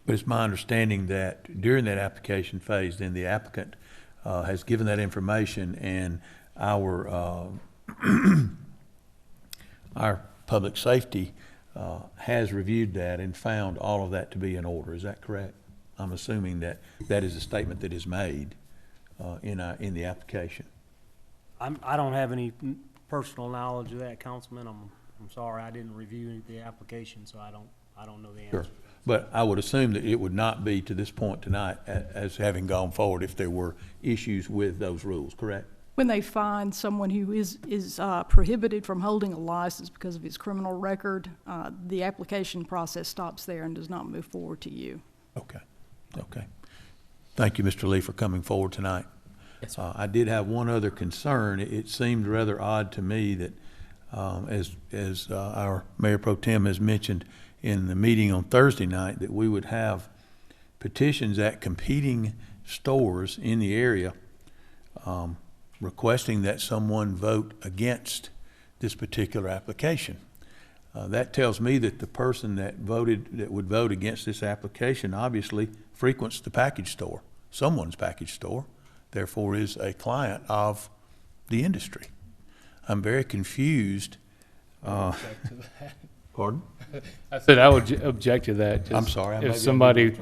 But it's my understanding that during that application phase, then the applicant has given that information, and our public safety has reviewed that and found all of that to be in order. Is that correct? I'm assuming that that is a statement that is made in the application.
I don't have any personal knowledge of that, Councilman. I'm sorry, I didn't review the application, so I don't know the answer.
Sure. But I would assume that it would not be to this point tonight as having gone forward if there were issues with those rules, correct?
When they find someone who is prohibited from holding a license because of his criminal record, the application process stops there and does not move forward to you.
Okay. Okay. Thank you, Mr. Lee, for coming forward tonight.
Yes,
I did have one other concern. It seemed rather odd to me that, as our Mayor Pro Tem has mentioned, in the meeting on Thursday night that we would have petitions at competing stores in the area requesting that someone vote against this particular application. That tells me that the person that would vote against this application obviously frequents the package store, someone's package store, therefore is a client of the industry. I'm very confused. Pardon?
I said I would object to that.
I'm sorry.
If somebody,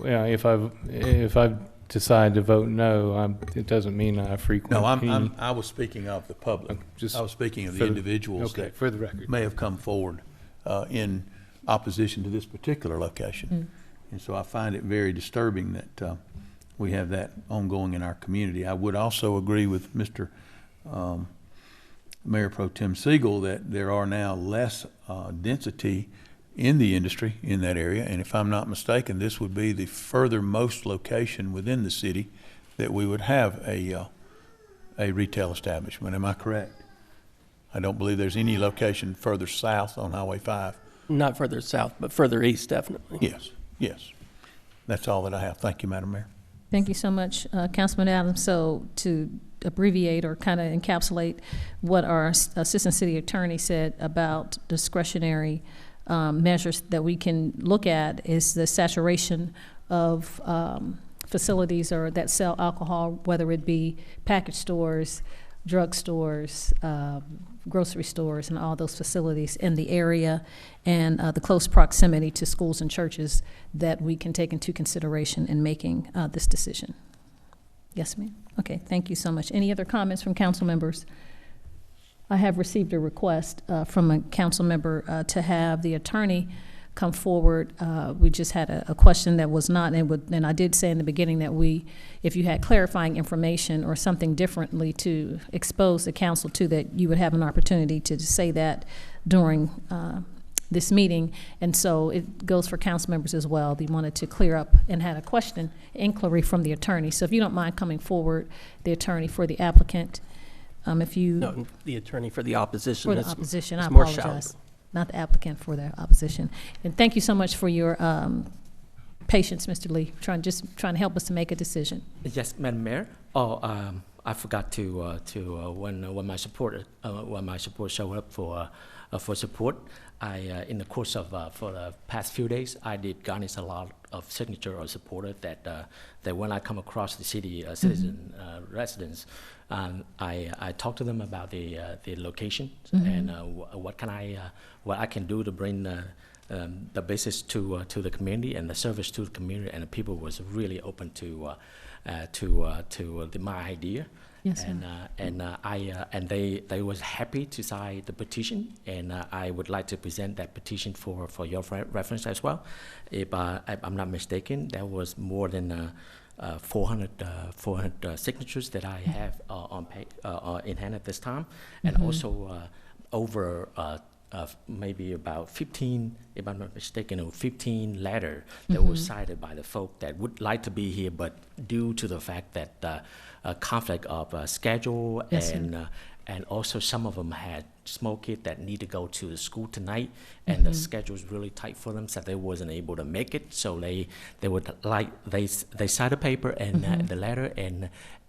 yeah, if I decide to vote no, it doesn't mean I frequent.
No, I was speaking of the public. I was speaking of the individuals that
for the record
may have come forward in opposition to this particular location. And so I find it very disturbing that we have that ongoing in our community. I would also agree with Mr. Mayor Pro Tem Siegel that there are now less density in the industry in that area, and if I'm not mistaken, this would be the furthermost location within the city that we would have a retail establishment. Am I correct? I don't believe there's any location further south on Highway 5.
Not further south, but further east, definitely.
Yes, yes. That's all that I have. Thank you, Madam Mayor.
Thank you so much, Councilman Adams. So to abbreviate or kind of encapsulate what our Assistant City Attorney said about discretionary measures that we can look at is the saturation of facilities or that sell alcohol, whether it be package stores, drug stores, grocery stores, and all those facilities in the area, and the close proximity to schools and churches that we can take into consideration in making this decision. Yes, ma'am? Okay, thank you so much. Any other comments from council members? I have received a request from a council member to have the attorney come forward. We just had a question that was not, and I did say in the beginning that if you had clarifying information or something differently to expose the council to, that you would have an opportunity to say that during this meeting. And so it goes for council members as well. They wanted to clear up and had a question, inquiry from the attorney. So if you don't mind coming forward, the attorney for the applicant. If you
No, the attorney for the opposition.
For the opposition, I
more
apologize.
shallow.
Not the applicant, for the opposition. And thank you so much for your patience, Mr. Lee, trying to help us to make a decision.
Yes, Madam Mayor. I forgot to when my supporter showed up for support. I in the course of for the past few days, I did garnish a lot of signature or supporter that when I come across the city citizen residents, I talk to them about the location and what I can do to bring the business to the community and the service to the community, and the people was really open to my idea.
Yes,
and they was happy to sign the petition, and I would like to present that petition for your reference as well. If I'm not mistaken, there was more than 400 signatures that I have in hand at this time, and also over maybe about 15, if I'm not mistaken, 15 letters that were cited by the folk that would like to be here, but due to the fact that a conflict of schedule,
yes,
and also some of them had small kids that need to go to the school tonight, and the schedule was really tight for them, so they wasn't able to make it. So they would they signed a paper and the letter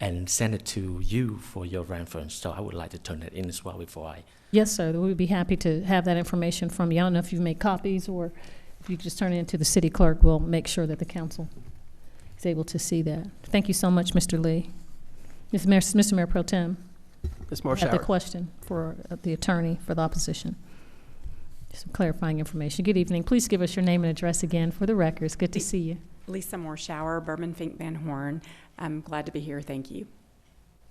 and send it to you for your reference. So I would like to turn that in as well before I.
Yes, sir. We'd be happy to have that information from you. I don't know if you've made copies, or if you could just turn it into the city clerk. We'll make sure that the council is able to see that. Thank you so much, Mr. Lee. Mr. Mayor Pro Tem.
Ms. Moore
I have the question for the attorney for the opposition. Some clarifying information. Good evening. Please give us your name and address again for the records. Good to see you.
Lisa Moorshower, Bourbon Fink Van Horn. I'm glad to be here. Thank you.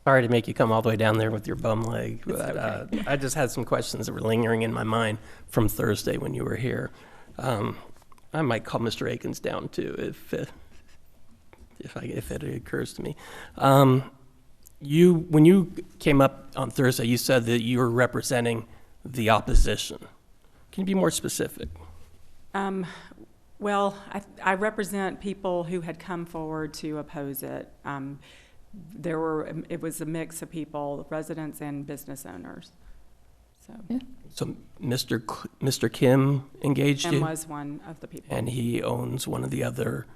Sorry to make you come all the way down there with your bum leg,
It's
but
okay.
I just had some questions that were lingering in my mind from Thursday when you were here. I might call Mr. Akins down too if it occurs to me. When you came up on Thursday, you said that you were representing the opposition. Can you be more specific?
Well, I represent people who had come forward to oppose it. It was a mix of people, residents and business owners. So,
So Mr. Kim engaged
Kim
you?
was one of the people.
And he owns one of the other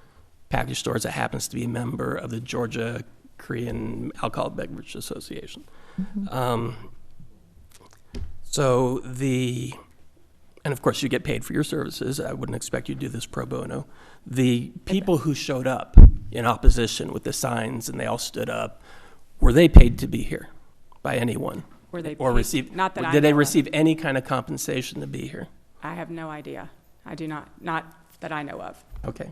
package stores that happens to be a member of the Georgia Korean Alcoholic Beverage Association. And of course you get paid for your services. I wouldn't expect you to do this pro bono. The people who showed up in opposition with the signs and they all stood up, were they paid to be here by anyone?
Were they
or
paid?
received?
Not that I
Did they
know of.
receive any kind of compensation to be here?
I have no idea. I do not that I know of.
Okay,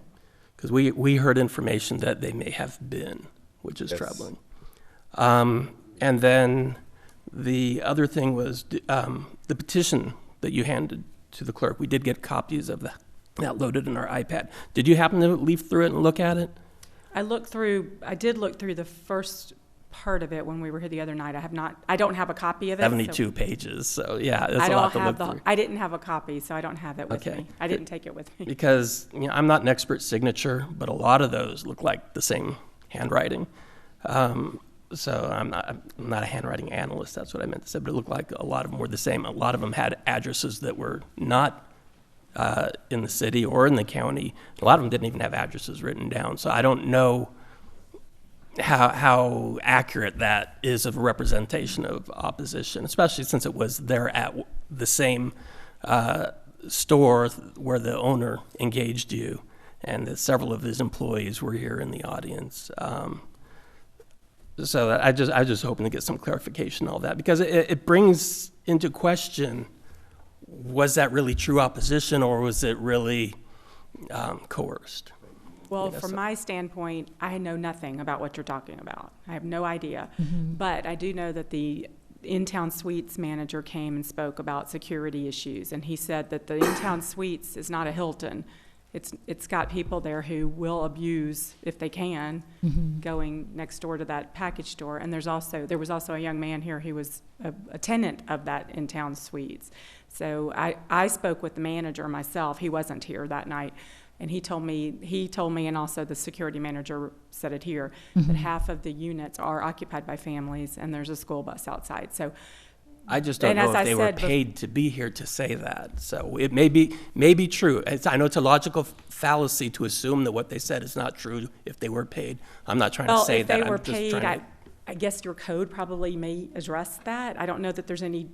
because we heard information that they may have been, which is troubling. And then the other thing was the petition that you handed to the clerk. We did get copies of that loaded in our iPad. Did you happen to leaf through it and look at it?
I did look through the first part of it when we were here the other night. I don't have a copy of it.
72 pages, so yeah, that's a lot to look through.
I didn't have a copy, so I don't have it with
Okay.
me. I didn't take it with me.
Because I'm not an expert signature, but a lot of those look like the same handwriting. So I'm not a handwriting analyst, that's what I meant to say, but it looked like a lot of them were the same. A lot of them had addresses that were not in the city or in the county. A lot of them didn't even have addresses written down. So I don't know how accurate that is of a representation of opposition, especially since it was there at the same store where the owner engaged you, and that several of his employees were here in the audience. So I just hoping to get some clarification on all that, because it brings into question, was that really true opposition or was it really coerced?
Well, from my standpoint, I know nothing about what you're talking about. I have no idea. But I do know that the in-town suites manager came and spoke about security issues, and he said that the in-town suites is not a Hilton. It's got people there who will abuse, if they can, going next door to that package store. And there was also a young man here who was a tenant of that in-town suites. So I spoke with the manager myself. He wasn't here that night. And he told me, and also the security manager said it here, that half of the units are occupied by families, and there's a school bus outside. So
I just don't know if they were paid to be here to say that. So it may be true. I know it's a logical fallacy to assume that what they said is not true if they were paid. I'm not trying to say that.
If they were paid, I guess your code probably may address that. I don't know that there's any.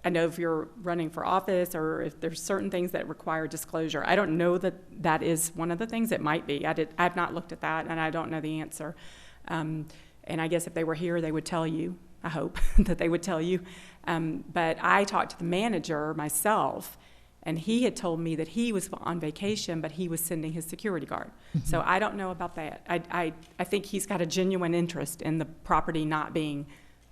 I know if you're running for office or if there's certain things that require disclosure. I don't know that is one of the things. It might be. I've not looked at that, and I don't know the answer. And I guess if they were here, they would tell you. I hope that they would tell you. But I talked to the manager myself, and he had told me that he was on vacation, but he was sending his security guard. So I don't know about that. I think he's got a genuine interest in the property not being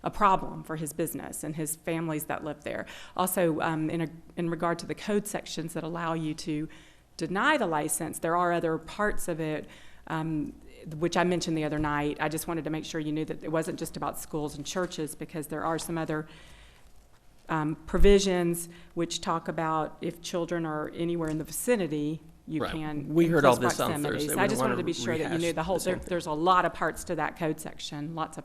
a problem for his business and his families that live there. Also, in regard to the code sections that allow you to deny the license, there are other parts of it, which I mentioned the other night. I just wanted to make sure you knew that it wasn't just about schools and churches, because there are some other provisions which talk about if children are anywhere in the vicinity, you can.
We heard all this
proximity.
on Thursday.
So I just wanted to be sure that you knew the whole. There's a lot of parts to that code section, lots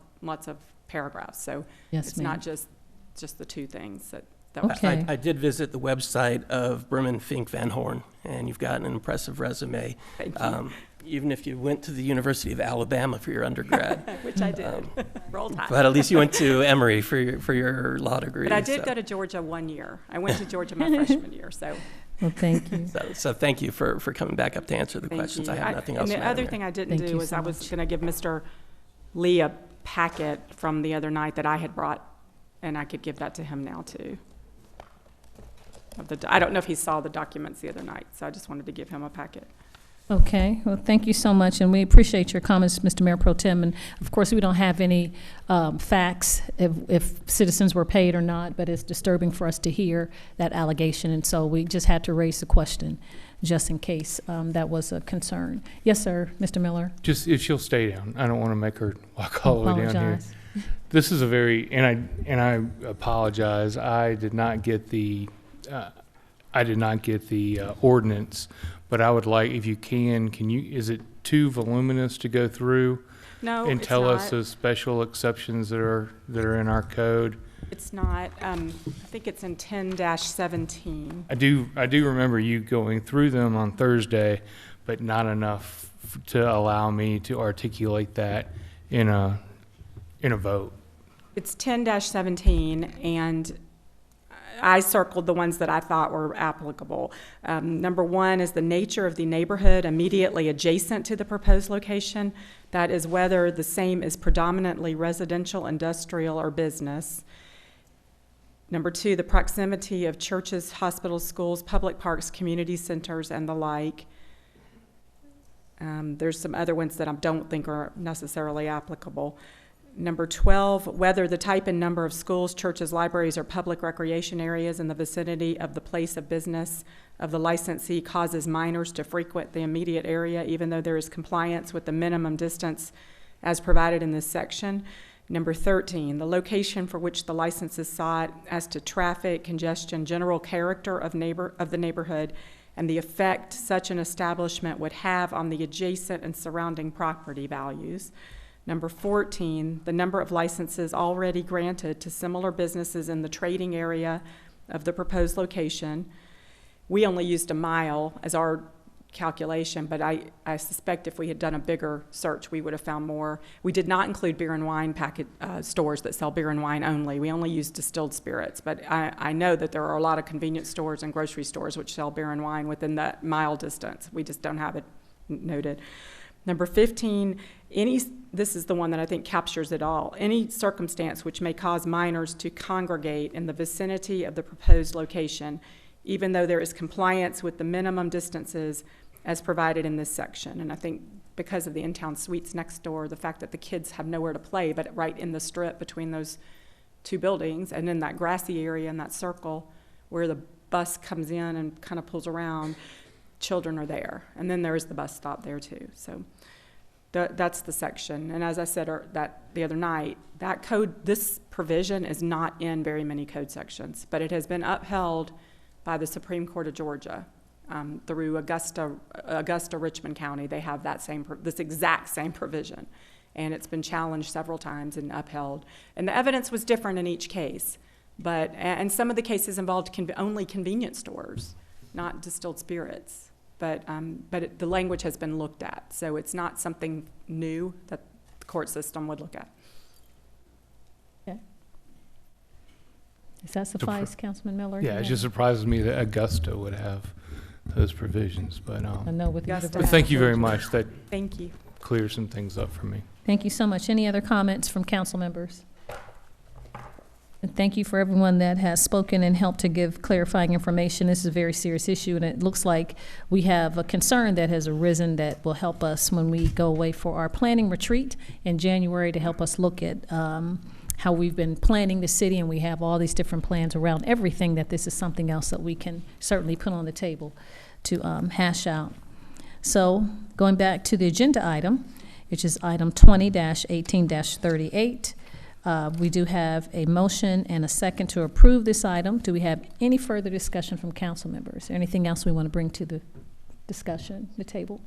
of paragraphs. So
Yes,
it's
ma'am.
not just the two things that.
Okay.
I did visit the website of Berman Fink Van Horn, and you've got an impressive resume.
Thank you.
Even if you went to the University of Alabama for your undergrad.
Which I did. Roll Tide.
But at least you went to Emory for your law degree.
But I did go to Georgia 1 year. I went to Georgia my freshman year, so.
Well, thank you.
So thank you for coming back up to answer the questions.
you.
I have nothing else.
And the
Madam
other
Mayor.
thing I didn't
Thank
do
you
was
so
I was
much.
going to give Mr. Lee a packet from the other night that I had brought, and I could give that to him now too. I don't know if he saw the documents the other night, so I just wanted to give him a packet.
Okay, well, thank you so much, and we appreciate your comments, Mr. Mayor Pro Tem. And of course, we don't have any facts if citizens were paid or not, but it's disturbing for us to hear that allegation, and so we just had to raise the question just in case that was a concern. Yes, sir, Mr. Miller.
Just if she'll stay down, I don't want to make her walk all the way down here.
Apologize.
This is a very, and I apologize. I did not get the ordinance, but I would like, if you can you, is it too voluminous to go through?
No,
And
it's
tell us
not.
the special exceptions that are in our code?
It's not, I think it's in 10-17.
I do remember you going through them on Thursday, but not enough to allow me to articulate that in a vote.
It's 10-17, and I circled the ones that I thought were applicable. Number one is the nature of the neighborhood immediately adjacent to the proposed location. That is whether the same is predominantly residential, industrial, or business. Number two, the proximity of churches, hospitals, schools, public parks, community centers, and the like. There's some other ones that I don't think are necessarily applicable. Number 12, whether the type and number of schools, churches, libraries, or public recreation areas in the vicinity of the place of business of the licensee causes minors to frequent the immediate area, even though there is compliance with the minimum distance as provided in this section. Number 13, the location for which the license is sought as to traffic, congestion, general character of the neighborhood, and the effect such an establishment would have on the adjacent and surrounding property values. Number 14, the number of licenses already granted to similar businesses in the trading area of the proposed location. We only used a mile as our calculation, but I suspect if we had done a bigger search, we would have found more. We did not include beer and wine stores that sell beer and wine only. We only used distilled spirits, but I know that there are a lot of convenience stores and grocery stores which sell beer and wine within that mile distance. We just don't have it noted. Number 15, this is the one that I think captures it all. Any circumstance which may cause minors to congregate in the vicinity of the proposed location, even though there is compliance with the minimum distances as provided in this section. And I think because of the in-town suites next door, the fact that the kids have nowhere to play but right in the strip between those two buildings, and in that grassy area in that circle where the bus comes in and kind of pulls around, children are there. And then there is the bus stop there too. So that's the section. And as I said that the other night, that code, this provision is not in very many code sections, but it has been upheld by the Supreme Court of Georgia through Augusta, Richmond County. They have this exact same provision, and it's been challenged several times and upheld. And the evidence was different in each case, and some of the cases involved only convenience stores, not distilled spirits. But the language has been looked at, so it's not something new that the court system would look at.
Okay. Does that suffice, Councilman Miller?
Yeah, it just surprises me that Augusta would have those provisions, but
I know with
Augusta.
but thank you very much. That
Thank you.
clears some things up for me.
Thank you so much. Any other comments from council members? And thank you for everyone that has spoken and helped to give clarifying information. This is a very serious issue, and it looks like we have a concern that has arisen that will help us when we go away for our planning retreat in January to help us look at how we've been planning the city, and we have all these different plans around everything, that this is something else that we can certainly put on the table to hash out. So going back to the agenda item, which is item 20-18-38, we do have a motion and a second to approve this item. Do we have any further discussion from council members? Anything else we want to bring to the discussion, the table?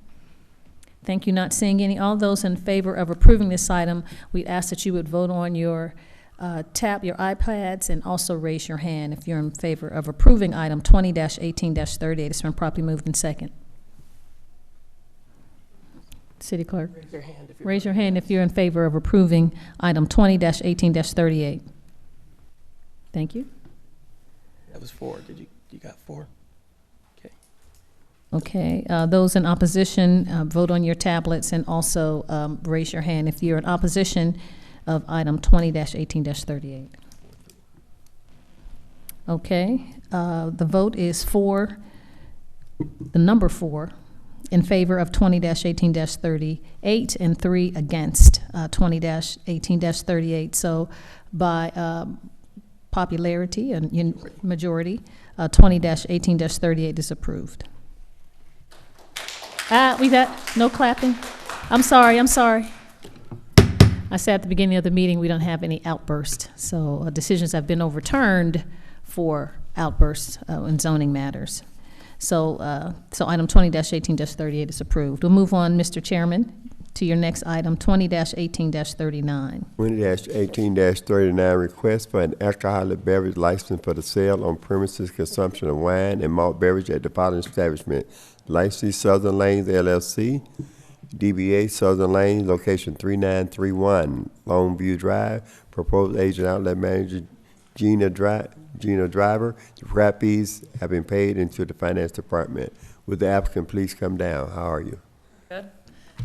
Thank you. Not seeing any. All those in favor of approving this item, we ask that you would vote on your your iPads, and also raise your hand if you're in favor of approving item 20-18-38. It's been properly moved in second. City Clerk. Raise your hand if you're in favor of approving item 20-18-38. Thank you.
That was 4. You got 4? Okay.
Okay. Those in opposition, vote on your tablets, and also raise your hand if you're in opposition of item 20-18-38. Okay. The vote is the number 4. In favor of 20-18-38, and 3 against 20-18-38. So by popularity and majority, 20-18-38 is approved. We got no clapping. I'm sorry. I said at the beginning of the meeting we don't have any outbursts. So decisions have been overturned for outbursts in zoning matters. So item 20-18-38 is approved. We'll move on, Mr. Chairman, to your next item, 20-18-39.
20-18-39, request for an alcoholic beverage license for the sale on premises consumption of wine and malt beverage at the following establishment: Licensee Southern Lanes LLC, DBA Southern Lanes, location 3931 Longview Drive. Proposed agent outlet manager Gina Driver. The prep fees have been paid into the finance department. Would the applicant please come down? How are you?
Good.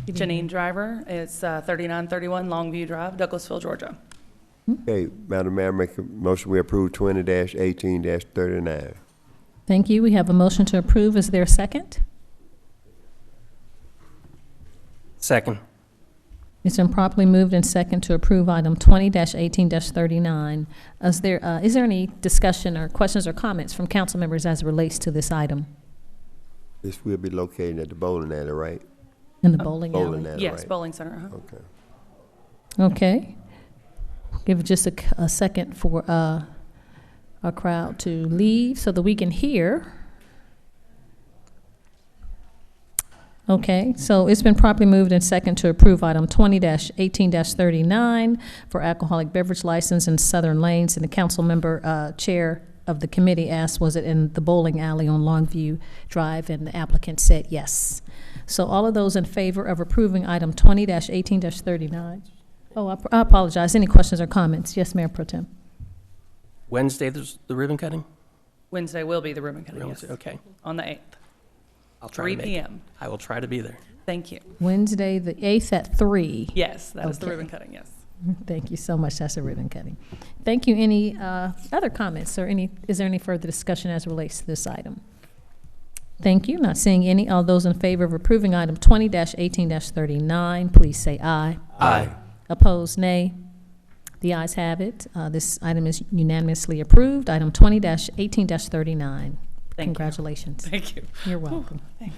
Janine Driver. It's 3931 Longview Drive, Douglasville, Georgia.
Okay, Madam Mayor, make a motion we approve 20-18-39.
Thank you. We have a motion to approve. Is there a second?
Second.
It's been properly moved and second to approve item 20-18-39. Is there any discussion or questions or comments from council members as it relates to this item?
This will be located at the bowling alley, right?
In the bowling alley?
Alley,
Yes,
right?
bowling center.
Okay.
Okay. Give just a second for our crowd to leave so that we can hear. Okay, so it's been properly moved and second to approve item 20-18-39 for alcoholic beverage license in Southern Lanes, and the council member, chair of the committee asked, was it in the bowling alley on Longview Drive, and the applicant said yes. So all of those in favor of approving item 20-18-39. Oh, I apologize. Any questions or comments? Yes, Mayor Pro Tem.
Wednesday, there's the ribbon cutting?
Wednesday will be the ribbon cutting, yes.
Wednesday, okay.
On the 8th.
I'll try
3
to make it.
p.m.
I will try to be there.
Thank you.
Wednesday, the 8th at 3.
Yes, that is the
Okay.
ribbon cutting, yes.
Thank you so much. That's a ribbon cutting. Thank you. Any other comments or is there any further discussion as it relates to this item? Thank you. Not seeing any. All those in favor of approving item 20-18-39, please say aye.
Aye.
Opposed, nay. The ayes have it. This item is unanimously approved. Item 20-18-39. Congratulations.
Thank you.
You're welcome.
Thank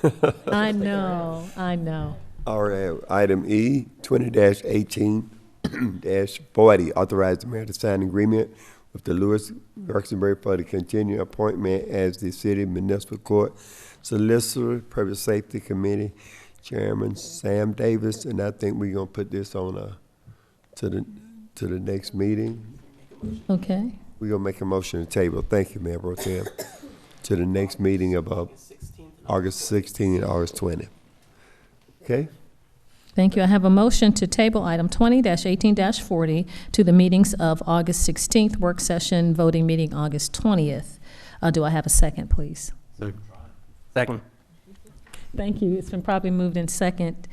you.
I know.
All right, item E, 20-18-40, authorize the mayor to sign an agreement with the Lewis Luxembourg for the continued appointment as the city municipal court solicitor, public safety committee chairman Sam Davis, and I think we're gonna put this on to the next meeting.
Okay.
We're gonna make a motion to table. Thank you, Mayor Pro Tem. To the next meeting of August 16 and August 20. Okay?
Thank you. I have a motion to table item 20-18-40 to the meetings of August 16th, work session, voting meeting August 20th. Do I have a second, please?
Second.
Thank you. It's been probably moved in second.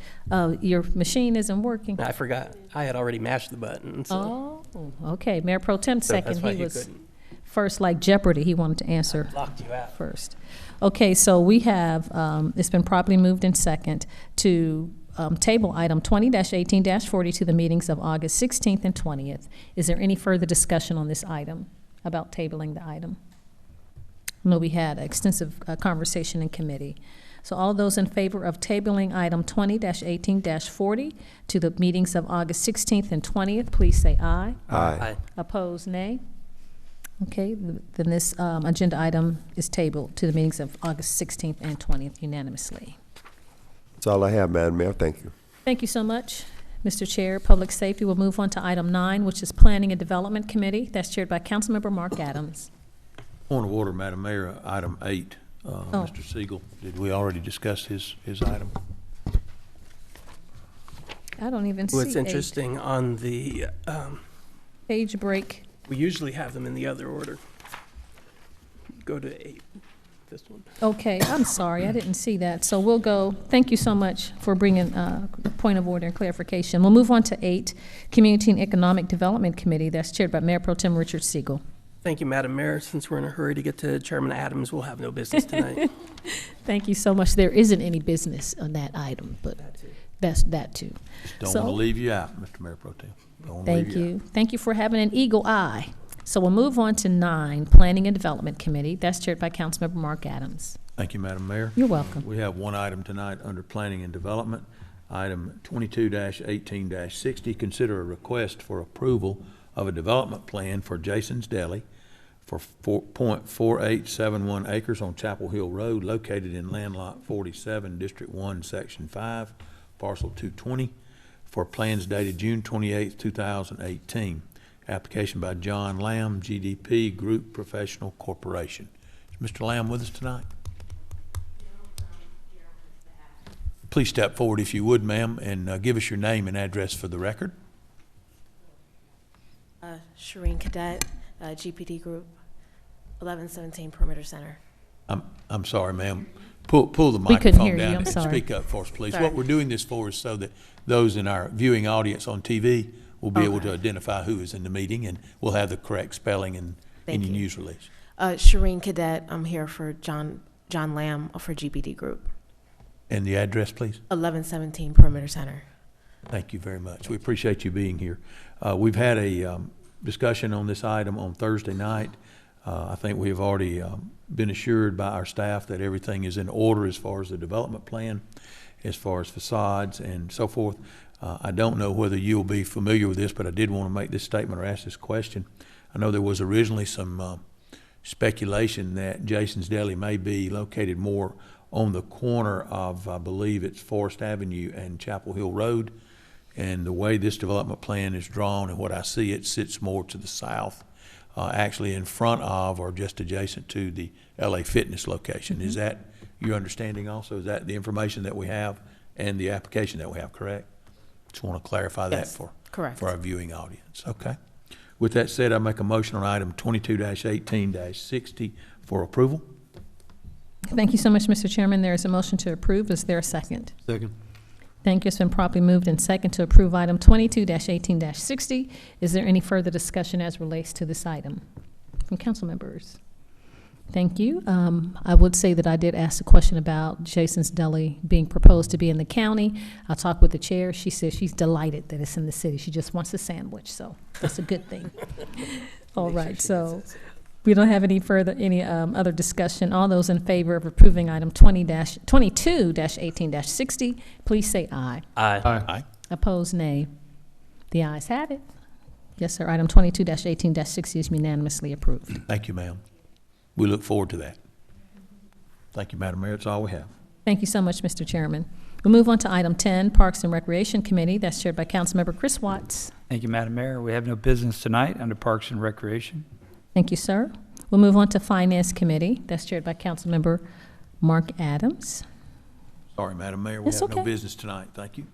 Your machine isn't working.
I forgot. I had already mashed the button. So.
Oh, okay. Mayor Pro Tem
So
second.
that's why
He
he
was
couldn't.
first, like Jeopardy. He wanted to answer
Locked you out.
first. Okay, so we have, it's been properly moved in second to table item 20-18-40 to the meetings of August 16th and 20th. Is there any further discussion on this item about tabling the item? No, we had extensive conversation in committee. So all those in favor of tabling item 20-18-40 to the meetings of August 16th and 20th, please say aye.
Aye.
Opposed, nay. Okay, then this agenda item is tabled to the meetings of August 16th and 20th unanimously.
That's all I have, Madam Mayor. Thank you.
Thank you so much, Mr. Chair. Public Safety will move on to item 9, which is Planning and Development Committee. That's chaired by Councilmember Mark Adams.
Point of order, Madam Mayor, item 8. Mr. Siegel, did we already discuss his item?
I don't even see
What's
8.
interesting on the,
Page break.
we usually have them in the other order. Go to 8, this one.
Okay, I'm sorry, I didn't see that. So we'll go, thank you so much for bringing a point of order and clarification. We'll move on to 8, Community and Economic Development Committee. That's chaired by Mayor Pro Tem Richard Siegel.
Thank you, Madam Mayor. Since we're in a hurry to get to Chairman Adams, we'll have no business tonight.
Thank you so much. There isn't any business on that item, but that's that too.
Just don't want to leave you out, Mr. Mayor Pro Tem. Don't wanna
Thank
leave you
you.
out.
Thank you for having an eagle eye. So we'll move on to 9, Planning and Development Committee. That's chaired by Councilmember Mark Adams.
Thank you, Madam Mayor.
You're welcome.
We have one item tonight under Planning and Development. Item 22-18-60, consider a request for approval of a development plan for Jason's Deli for 4.4871 acres on Chapel Hill Road, located in land lot 47, District 1, Section 5, parcel 220, for plans dated June 28, 2018. Application by John Lamb, GDP Group Professional Corporation. Is Mr. Lamb with us tonight? Please step forward if you would, ma'am, and give us your name and address for the record.
Shireen Cadet, GPD Group, 1117 Perimeter Center.
I'm sorry, ma'am. Pull the
We couldn't hear
microphone
you.
down
I'm
and
sorry.
speak up for us, please.
Sorry.
What we're doing this for is so that those in our viewing audience on TV will be able
Okay.
to identify who is in the meeting, and we'll have the correct spelling in
Thank
any
you.
news release.
Shireen Cadet, I'm here for John Lamb for GPD Group,
And the address, please?
1117 Perimeter Center.
Thank you very much. We appreciate you being here. We've had a discussion on this item on Thursday night. I think we have already been assured by our staff that everything is in order as far as the development plan, as far as facades and so forth. I don't know whether you'll be familiar with this, but I did want to make this statement or ask this question. I know there was originally some speculation that Jason's Deli may be located more on the corner of, I believe it's Forest Avenue and Chapel Hill Road. And the way this development plan is drawn and what I see, it sits more to the south, actually in front of or just adjacent to the LA Fitness location.
Mm-hmm.
Is that your understanding also? Is that the information that we have and the application that we have, correct? Just want to clarify that
Yes, correct.
for our viewing audience. Okay. With that said, I make a motion on item 22-18-60 for approval.
Thank you so much, Mr. Chairman. There is a motion to approve. Is there a second?
Second.
Thank you. It's been properly moved and second to approve item 22-18-60. Is there any further discussion as relates to this item from council members? Thank you. I would say that I did ask a question about Jason's Deli being proposed to be in the county. I'll talk with the chair. She says she's delighted that it's in the city. She just wants a sandwich, so that's a good thing. All right, so we don't have any other discussion. All those in favor of approving item 22-18-60, please say aye.
Aye.
Aye.
Opposed, nay. The ayes have it. Yes, sir. Item 22-18-60 is unanimously approved.
Thank you, ma'am. We look forward to that. Thank you, Madam Mayor. That's all we have.
Thank you so much, Mr. Chairman. We'll move on to item 10, Parks and Recreation Committee. That's chaired by Councilmember Chris Watts.
Thank you, Madam Mayor. We have no business tonight under Parks and Recreation.
Thank you, sir. We'll move on to Finance Committee. That's chaired by Councilmember Mark Adams.
Sorry, Madam Mayor, we
That's
have no
okay.
business tonight. Thank you.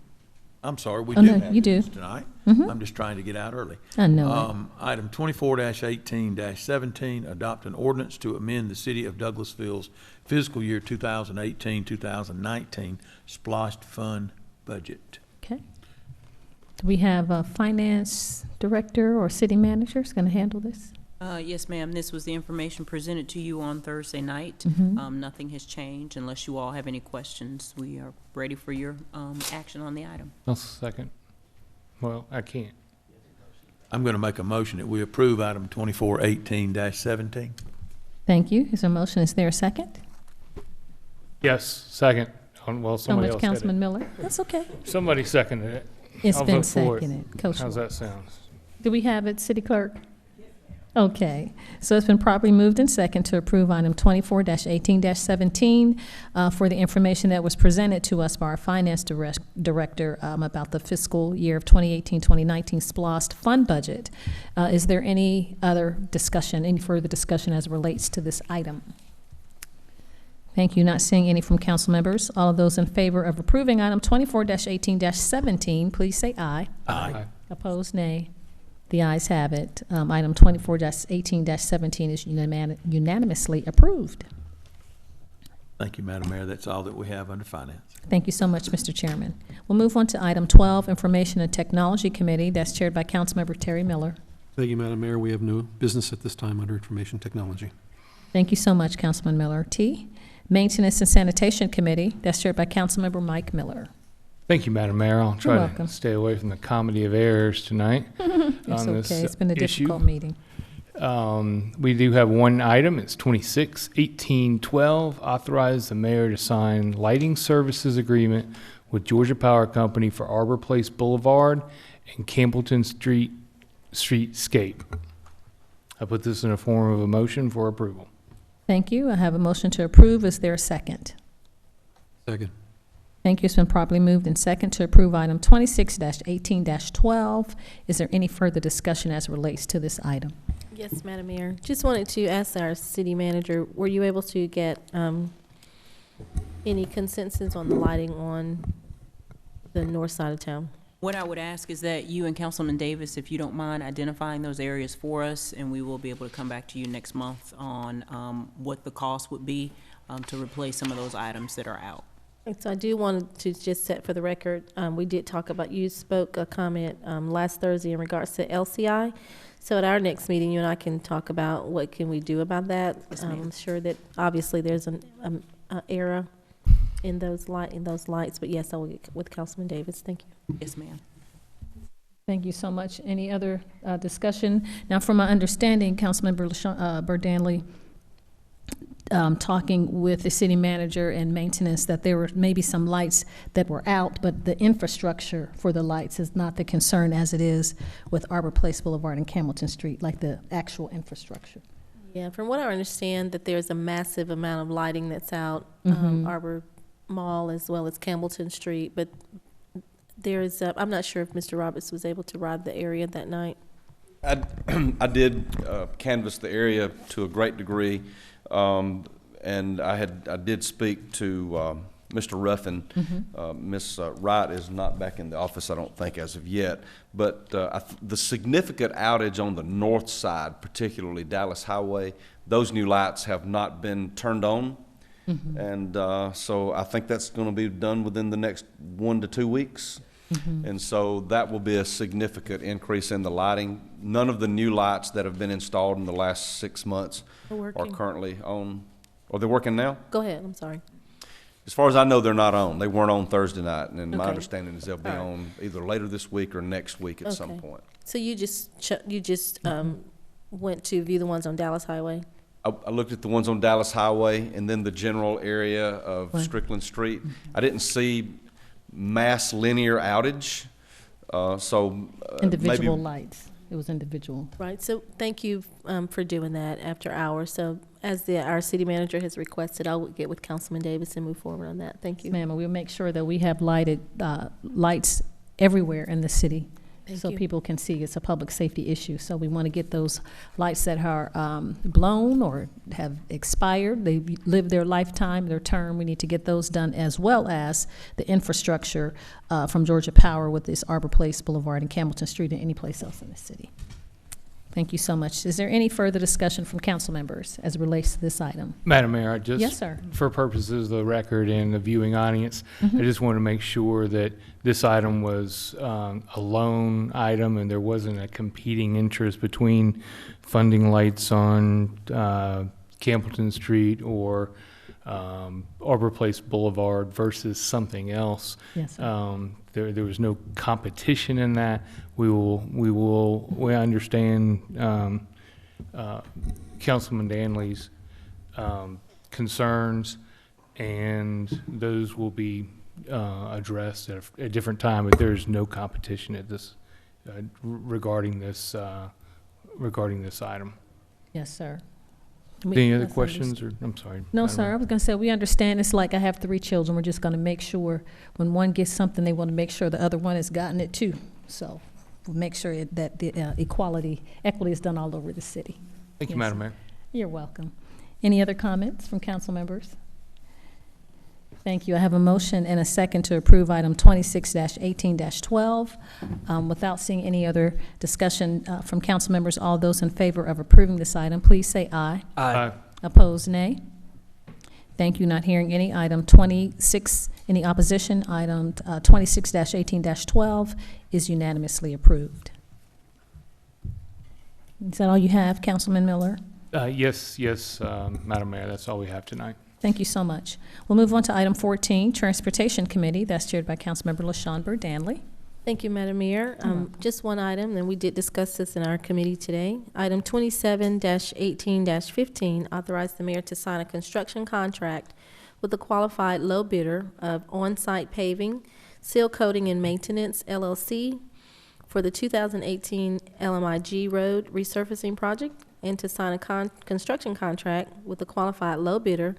I'm sorry, we
Oh,
do
no,
have
you do.
business tonight.
Mhm.
I'm just trying to get out early.
I know it.
Item 24-18-17, adopt an ordinance to amend the City of Douglasville's fiscal year 2018-2019 splost fund budget.
Okay. Do we have a finance director or city manager who's going to handle this?
Yes, ma'am. This was the information presented to you on Thursday night.
Mhm.
Nothing has changed. Unless you all have any questions, we are ready for your action on the item.
I'll second. Well, I can't.
I'm going to make a motion that we approve item 24-18-17.
Thank you. Is there a motion? Is there a second?
Yes, second. Well,
So
somebody
much,
else did
Councilman
it.
Miller. That's okay.
Somebody seconded it.
It's
I'll
been
vote for it.
seconded. Coach
How's that
Watts.
sound?
Do we have it, City Clerk? Okay, so it's been properly moved and second to approve item 24-18-17 for the information that was presented to us by our finance director about the fiscal year of 2018-2019 splost fund budget. Is there any other discussion, any further discussion as it relates to this item? Thank you. Not seeing any from council members. All of those in favor of approving item 24-18-17, please say aye.
Aye.
Opposed, nay. The ayes have it. Item 24-18-17 is unanimously approved.
Thank you, Madam Mayor. That's all that we have under finance.
Thank you so much, Mr. Chairman. We'll move on to item 12, Information and Technology Committee. That's chaired by Councilmember Terry Miller.
Thank you, Madam Mayor. We have no business at this time under Information Technology.
Thank you so much, Councilman Miller. T, Maintenance and Sanitation Committee. That's chaired by Councilmember Mike Miller.
Thank you, Madam Mayor. I'll try
welcome.
to stay away from the comedy of errors tonight.
It's
on this
okay. It's been a
issue.
difficult meeting.
We do have one item. It's 26-1812. Authorize the mayor to sign lighting services agreement with Georgia Power Company for Arbor Place Boulevard and Campbellton Streetscape. I put this in a form of a motion for approval.
Thank you. I have a motion to approve. Is there a second?
Second.
Thank you. It's been properly moved and second to approve item 26-18-12. Is there any further discussion as it relates to this item?
Yes, Madam Mayor. Just wanted to ask our city manager, were you able to get any consensus on the lighting on the north side of town?
What I would ask is that you and Councilman Davis, if you don't mind identifying those areas for us, and we will be able to come back to you next month on what the cost would be to replace some of those items that are out.
So I do want to just set for the record, we did talk about, you spoke a comment last Thursday in regards to LCI. So at our next meeting, you and I can talk about what can we do about that.
Yes,
I'm sure that obviously there's an error in those lights, but yes, I will get with Councilman Davis. Thank you.
Yes, ma'am.
Thank you so much. Any other discussion? Now, from my understanding, Councilmember Burdanley, talking with the city manager and maintenance, that there were maybe some lights that were out, but the infrastructure for the lights is not the concern as it is with Arbor Place Boulevard and Campbellton Street, like the actual infrastructure.
Yeah, from what I understand, that there's a massive amount of lighting that's out, Arbor Mall as well as Campbellton Street, but there's, I'm not sure if Mr. Roberts was able to ride the area that night.
I did canvass the area to a great degree. And I did speak to Mr. Ruffin. Miss Wright is not back in the office, I don't think, as of yet. But the significant outage on the north side, particularly Dallas Highway, those new lights have not been turned on. And so I think that's going to be done within the next 1 to 2 weeks. And so that will be a significant increase in the lighting. None of the new lights that have been installed in the last 6 months are currently on. Are they working now?
Go ahead, I'm sorry.
As far as I know, they're not on. They weren't on Thursday night, and my understanding is they'll be on either later this week or next week at some point.
So you just went to view the ones on Dallas Highway?
I looked at the ones on Dallas Highway and then the general area of Strickland Street. I didn't see mass linear outage,
individual lights. It was individual.
Right. So thank you for doing that after hours. So as our city manager has requested, I'll get with Councilman Davis and move forward on that. Thank you.
Yes, ma'am. We'll make sure that we have lighted lights everywhere in the city. So people can see it's a public safety issue. So we want to get those lights that are blown or have expired. They've lived their lifetime, their term. We need to get those done, as well as the infrastructure from Georgia Power with this Arbor Place Boulevard and Campbellton Street and any place else in the city. Thank you so much. Is there any further discussion from council members as it relates to this item?
Madam Mayor, I just,
yes, sir.
For purposes of the record and the viewing audience, I just want to make sure that this item was a lone item and there wasn't a competing interest between funding lights on Campbellton Street or Arbor Place Boulevard versus something else.
Yes,
there was no competition in that. We understand Councilman Danley's concerns, and those will be addressed at a different time. But there is no competition at this regarding this item.
Yes, sir.
Any other questions? Or I'm sorry.
No, sir. I was going to say, we understand. It's like I have 3 children. We're just going to make sure when one gets something, they want to make sure the other one has gotten it too. So we'll make sure that the equity is done all over the city.
Thank you, Madam Mayor.
You're welcome. Any other comments from council members? Thank you. I have a motion and a second to approve item 26-18-12. Without seeing any other discussion from council members, all those in favor of approving this item, please say aye.
Aye.
Opposed, nay. Thank you. Not hearing any. Item 26, any opposition? Item 26-18-12 is unanimously approved. Is that all you have, Councilman Miller?
Yes, Madam Mayor, that's all we have tonight.
Thank you so much. We'll move on to item 14, Transportation Committee. That's chaired by Councilmember LaShawn Burdanley.
Thank you, Madam Mayor. Just one item, and we did discuss this in our committee today. Item 27-18-15 authorized the mayor to sign a construction contract with a qualified low bidder of On-Site Paving, Seal Coating and Maintenance, LLC, for the 2018 LMIG Road resurfacing project, and to sign a construction contract with a qualified low bidder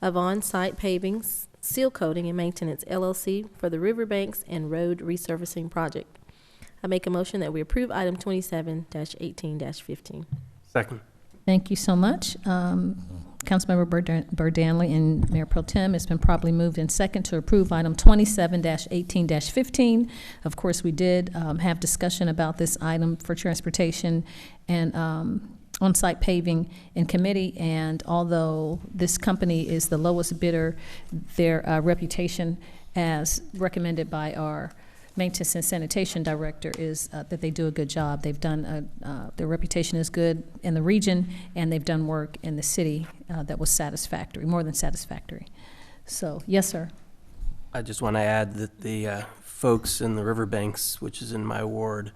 of On-Site Paving, Seal Coating and Maintenance LLC for the Riverbanks and Road Resurfacing Project. I make a motion that we approve item 27-18-15.
Second.
Thank you so much. Councilmember Burdanley and Mayor Pro Tem, it's been properly moved in second to approve item 27-18-15. Of course, we did have discussion about this item for transportation and on-site paving in committee, and although this company is the lowest bidder, their reputation, as recommended by our Maintenance and Sanitation Director, is that they do a good job. They've done, their reputation is good in the region, and they've done work in the city that was satisfactory, more than satisfactory. So, yes, sir.
I just want to add that the folks in the Riverbanks, which is in my ward,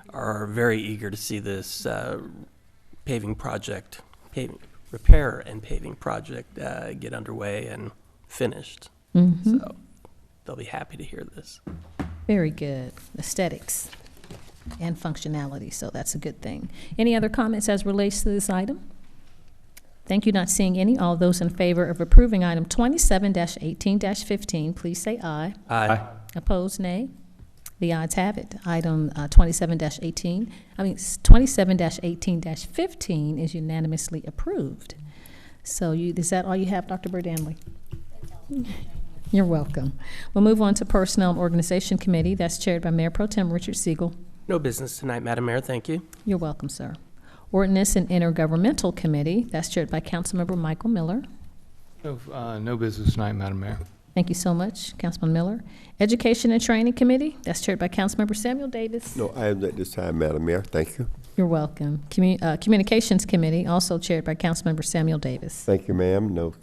are very eager to see this paving project, repair and paving project get underway and finished. So they'll be happy to hear this.
Very good. Aesthetics and functionality, so that's a good thing. Any other comments as relates to this item? Thank you. Not seeing any. All those in favor of approving item 27-18-15, please say aye.
Aye.
Opposed, nay. The ayes have it. Item 27-18-15 is unanimously approved. So is that all you have, Dr. Burdanley? You're welcome. We'll move on to Personnel and Organization Committee. That's chaired by Mayor Pro Tem Richard Siegel.
No business tonight, Madam Mayor. Thank you.
You're welcome, sir. Ordinance and Intergovernmental Committee. That's chaired by Councilmember Michael Miller.
No business tonight, Madam Mayor.
Thank you so much, Councilman Miller. Education and Training Committee. That's chaired by Councilmember Samuel Davis.
No items at this time, Madam Mayor. Thank you.
You're welcome. Communications Committee, also chaired by Councilmember Samuel Davis.
Thank you, ma'am. No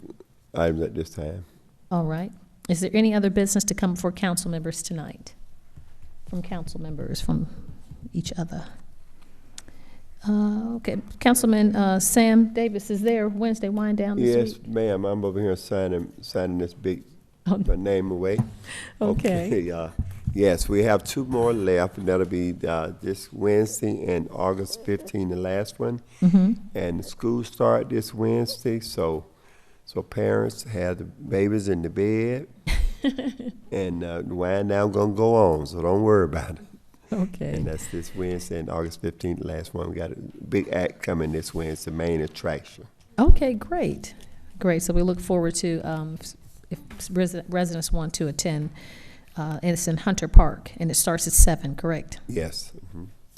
items at this time.
All right. Is there any other business to come before council members tonight? From council members, from each other? Okay, Councilman Sam Davis, is there Wednesday wind down this week?
Yes, ma'am. I'm over here signing this big my name away.
Okay.
Yes, we have 2 more left, and that'll be this Wednesday and August 15, the last one. And the school start this Wednesday, so parents have the babies in the bed, and the wind down gonna go on, so don't worry about it.
Okay.
And that's this Wednesday and August 15th, the last one. We got a big act coming this Wednesday, main attraction.
Okay, great. Great. So we look forward to, if residents want to attend, and it's in Hunter Park, and it starts at 7, correct?
Yes.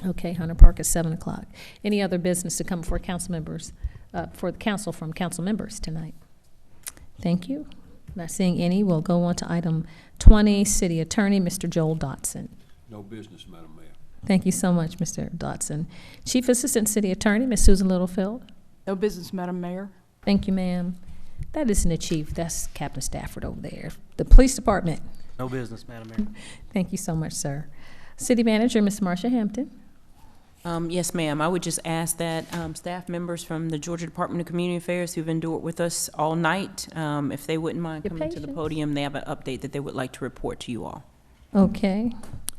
Okay, Hunter Park at 7 o'clock. Any other business to come before council members, for the council from council members tonight? Thank you. Not seeing any, we'll go on to item 20, City Attorney, Mr. Joel Dotson.
No business, Madam Mayor.
Thank you so much, Mr. Dotson. Chief Assistant City Attorney, Ms. Susan Littlefield.
No business, Madam Mayor.
Thank you, ma'am. That isn't a chief, that's Captain Stafford over there. The Police Department.
No business, Madam Mayor.
Thank you so much, sir. City Manager, Ms. Marsha Hampton.
Yes, ma'am. I would just ask that staff members from the Georgia Department of Community Affairs who've endured with us all night, if they wouldn't mind coming to the podium, they have an update that they would like to report to you all.
Okay.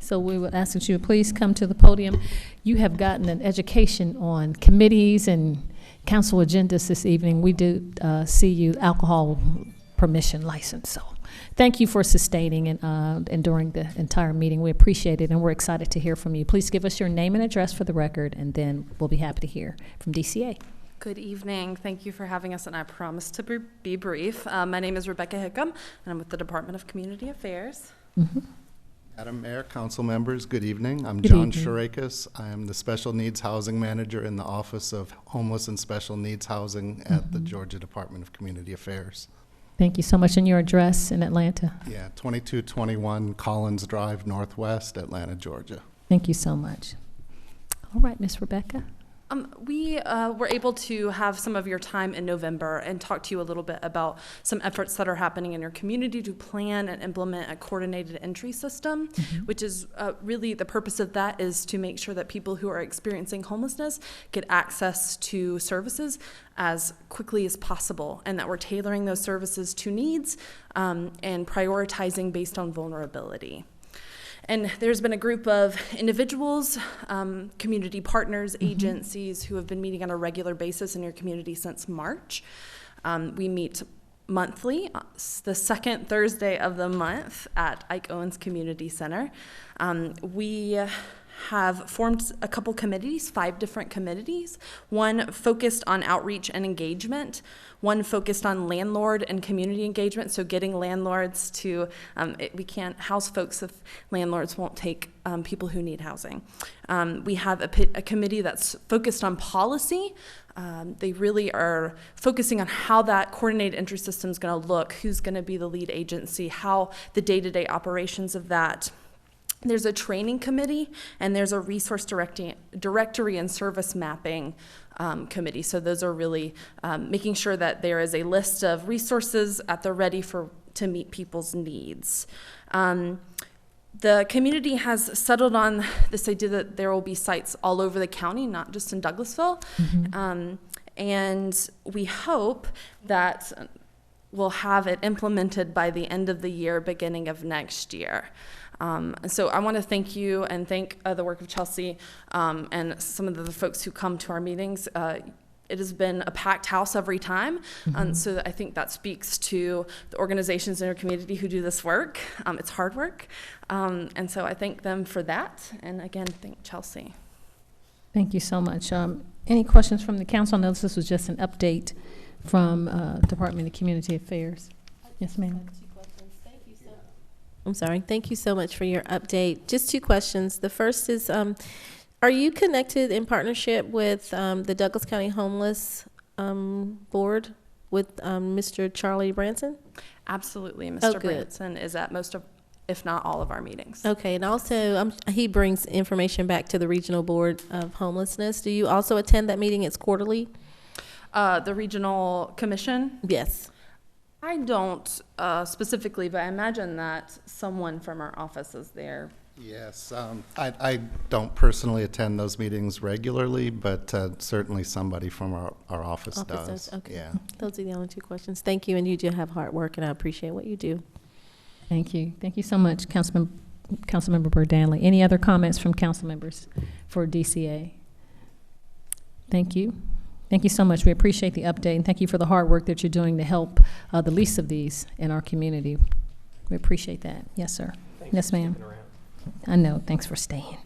So we would ask that you would please come to the podium. You have gotten an education on committees and council agendas this evening. We do see you alcohol permission license. So thank you for sustaining and during the entire meeting. We appreciate it, and we're excited to hear from you. Please give us your name and address for the record, and then we'll be happy to hear from DCA.
Good evening. Thank you for having us, and I promise to be brief. My name is Rebecca Hickam, and I'm with the Department of Community Affairs.
Madam Mayor, council members, good evening. I'm
Good
John
evening.
Sharakas. I am the Special Needs Housing Manager in the Office of Homeless and Special Needs Housing at the Georgia Department of Community Affairs.
Thank you so much. And your address in Atlanta?
Yeah, 2221 Collins Drive, Northwest, Atlanta, Georgia.
Thank you so much. All right, Miss Rebecca.
We were able to have some of your time in November and talk to you a little bit about some efforts that are happening in your community to plan and implement a coordinated entry system, which is really the purpose of that is to make sure that people who are experiencing homelessness get access to services as quickly as possible, and that we're tailoring those services to needs and prioritizing based on vulnerability. And there's been a group of individuals, community partners, agencies who have been meeting on a regular basis in your community since March. We meet monthly, the second Thursday of the month at Ike Owens Community Center. We have formed a couple committees, 5 different committees, one focused on outreach and engagement, one focused on landlord and community engagement, so getting landlords to, we can't house folks if landlords won't take people who need housing. We have a committee that's focused on policy. They really are focusing on how that coordinated entry system is going to look, who's going to be the lead agency, how the day-to-day operations of that. There's a training committee, and there's a resource directory and service mapping committee. So those are really making sure that there is a list of resources at the ready to meet people's needs. The community has settled on this idea that there will be sites all over the county, not just in Douglasville. And we hope that we'll have it implemented by the end of the year, beginning of next year. So I want to thank you and thank the work of Chelsea and some of the folks who come to our meetings. It has been a packed house every time, so I think that speaks to the organizations in our community who do this work. It's hard work, and so I thank them for that, and again, thank Chelsea.
Thank you so much. Any questions from the council? I know this was just an update from Department of Community Affairs. Yes, ma'am.
I'm sorry. Thank you so much for your update. Just 2 questions. The first is, are you connected in partnership with the Douglas County Homeless Board with Mr. Charlie Branson?
Absolutely. Mr. Branson is at most of, if not all of our meetings.
Okay. And also, he brings information back to the Regional Board of Homelessness. Do you also attend that meeting? It's quarterly?
The Regional Commission?
Yes.
I don't specifically, but I imagine that someone from our office is there.
Yes, I don't personally attend those meetings regularly, but certainly somebody from our office does.
Okay.
Yeah.
Those are the only 2 questions. Thank you, and you do have hard work, and I appreciate what you do.
Thank you. Thank you so much, Councilmember Burdanley. Any other comments from council members for DCA? Thank you. Thank you so much. We appreciate the update, and thank you for the hard work that you're doing to help the least of these in our community. We appreciate that. Yes, sir. Yes, ma'am. I know. Thanks for staying.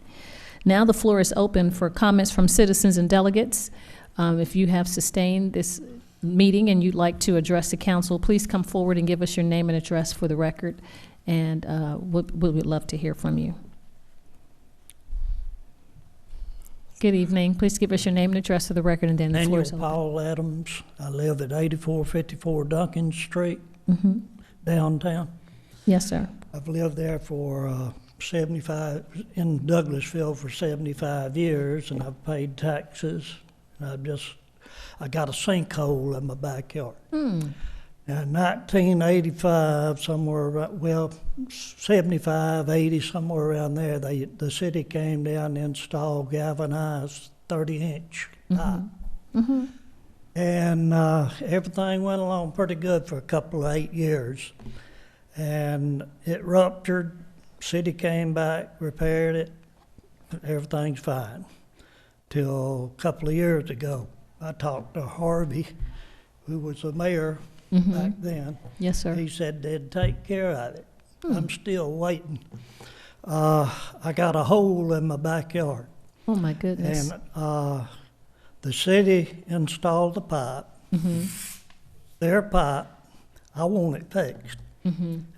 Now the floor is open for comments from citizens and delegates. If you have sustained this meeting and you'd like to address the council, please come forward and give us your name and address for the record, and we would love to hear from you. Good evening. Please give us your name and address for the record, and then the floor is open.
Paul Adams. I live at 8454 Duncan Street, downtown.
Yes, sir.
I've lived there for 75, in Douglasville for 75 years, and I've paid taxes. And I got a sinkhole in my backyard. Now, in 1985, somewhere around, 75, 80, somewhere around there, the city came down and installed galvanized 30-inch pipe. And everything went along pretty good for a couple of 8 years. And it ruptured, city came back, repaired it, everything's fine. Till a couple of years ago, I talked to Harvey, who was the mayor back then.
Yes, sir.
He said they'd take care of it. I'm still waiting. I got a hole in my backyard.
Oh, my goodness.
And the city installed the pipe, their pipe. I want it fixed.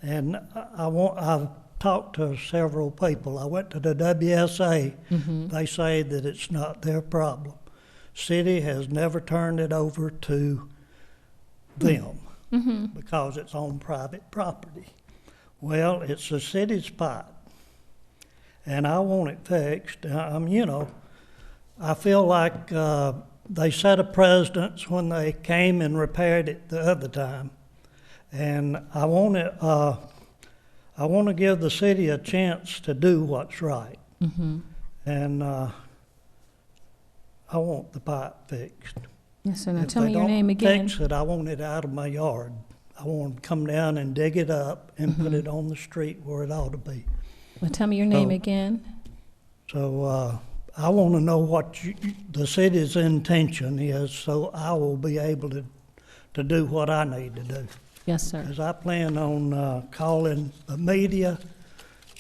And I've talked to several people. I went to the WSA. They say that it's not their problem. City has never turned it over to them because it's on private property. Well, it's the city's pipe, and I want it fixed. I feel like they set a precedence when they came and repaired it the other time, and I want to give the city a chance to do what's right, and I want the pipe fixed.
Yes, sir. Now
If
tell
they
me your
don't
name again.
Fix it, I want it out of my yard. I want them to come down and dig it up and put it on the street where it ought to be.
Well, tell me your name again.
So I want to know what the city's intention is, so I will be able to do what I need to do.
Yes, sir.
Because I plan on calling the media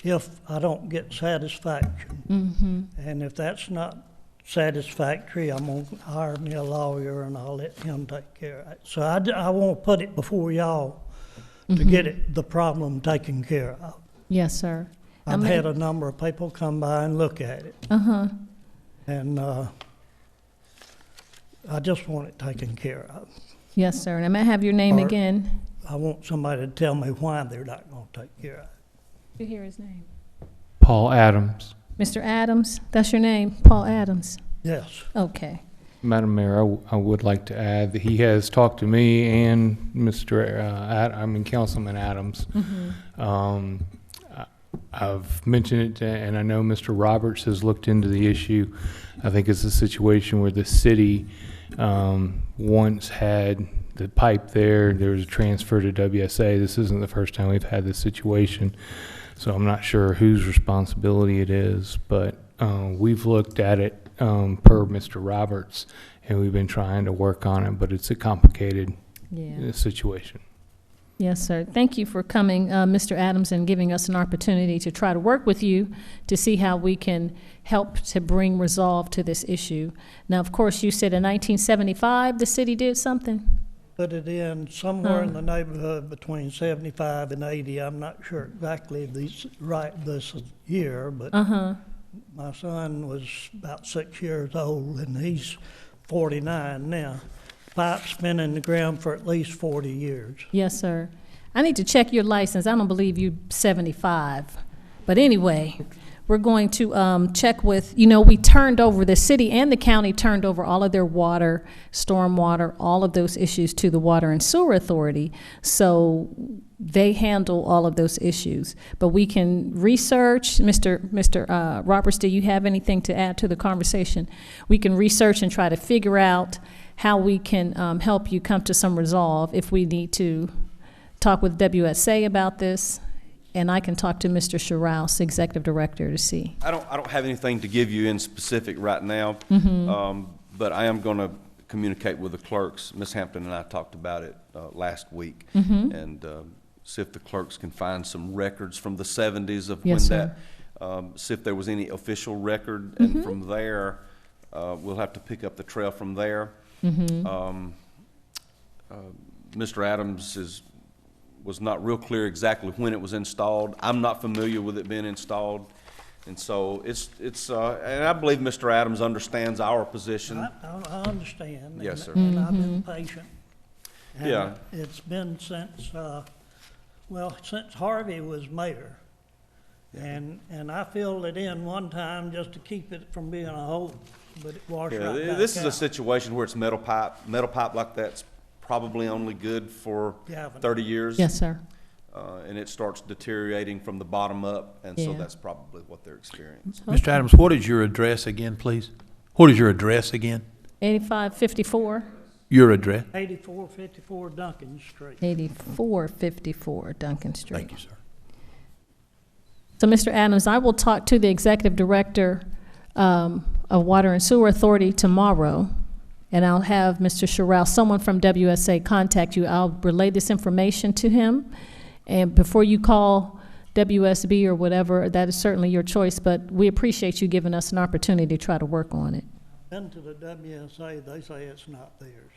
if I don't get satisfaction. And if that's not satisfactory, I'm going to hire me a lawyer and I'll let him take care of it. So I want to put it before y'all to get the problem taken care of.
Yes, sir.
I've had a number of people come by and look at it. And I just want it taken care of.
Yes, sir. And I may have your name
Or-
again.
I want somebody to tell me why they're not going to take care of it.
You hear his name?
Paul Adams.
Mr. Adams, that's your name, Paul Adams?
Yes.
Okay.
Madam Mayor, I would like to add that he has talked to me and Councilman Adams. I've mentioned it, and I know Mr. Roberts has looked into the issue. I think it's a situation where the city once had the pipe there. There was a transfer to WSA. This isn't the first time we've had this situation, so I'm not sure whose responsibility it is, but we've looked at it per Mr. Roberts, and we've been trying to work on it, but it's a complicated situation.
Yes, sir. Thank you for coming, Mr. Adams, and giving us an opportunity to try to work with you to see how we can help to bring resolve to this issue. Now, of course, you said in 1975 the city did something?
Put it in somewhere in the neighborhood between 75 and 80. I'm not sure exactly this year, but my son was about 6 years old, and he's 49 now. Pipe's been in the ground for at least 40 years.
Yes, sir. I need to check your license. I don't believe you're 75. But anyway, we're going to check with, we turned over, the city and the county turned over all of their water, stormwater, all of those issues to the Water and Sewer Authority. So they handle all of those issues. But we can research. Mr. Roberts, do you have anything to add to the conversation? We can research and try to figure out how we can help you come to some resolve. If we need to talk with WSA about this, and I can talk to Mr. Sherrouse, Executive Director, to see.
I don't have anything to give you in specific right now, but I am going to communicate with the clerks. Ms. Hampton and I talked about it last week, and see if the clerks can find some records from the 70s of when that, see if there was any official record, and from there, we'll have to pick up the trail from there. Mr. Adams was not real clear exactly when it was installed. I'm not familiar with it being installed, and so it's and I believe Mr. Adams understands our position.
I understand.
Yes, sir.
And I've been patient. And
Yeah.
It's been since Harvey was mayor. And I filled it in one time just to keep it from being a hole, but it washed right back out.
This is a situation where it's metal pipe. Metal pipe like that's probably only good for 30 years.
Yes, sir.
And it starts deteriorating from the bottom up, and so that's probably what they're experiencing.
Mr. Adams, what is your address again, please? What is your address again?
8554.
Your address?
8454 Duncan Street.
8454 Duncan Street.
Thank you, sir.
So, Mr. Adams, I will talk to the Executive Director of Water and Sewer Authority tomorrow, and I'll have Mr. Sherrouse, someone from WSA, contact you. I'll relay this information to him, and before you call WSB or whatever, that is certainly your choice, but we appreciate you giving us an opportunity to try to work on it.
Then to the WSA, they say it's not theirs.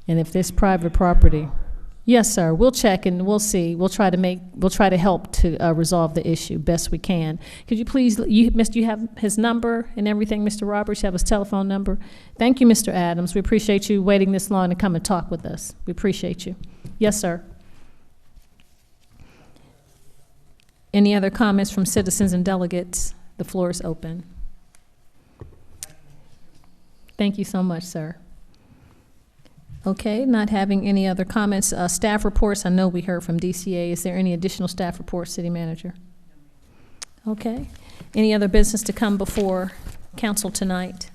And if this private property, yes, sir, we'll check and we'll see. We'll try to help to resolve the issue best we can. Could you please, you have his number and everything, Mr. Roberts? You have his telephone number? Thank you, Mr. Adams. We appreciate you waiting this long to come and talk with us. We appreciate you. Yes, sir. Any other comments from citizens and delegates? The floor is open. Thank you so much, sir. Okay, not having any other comments. Staff reports, I know we heard from DCA. Is there any additional staff reports, City Manager? Okay. Any other business to come before council tonight?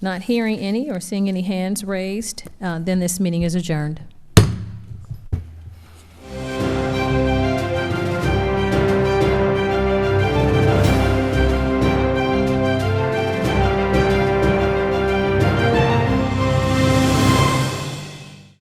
Not hearing any or seeing any hands raised, then this meeting is adjourned.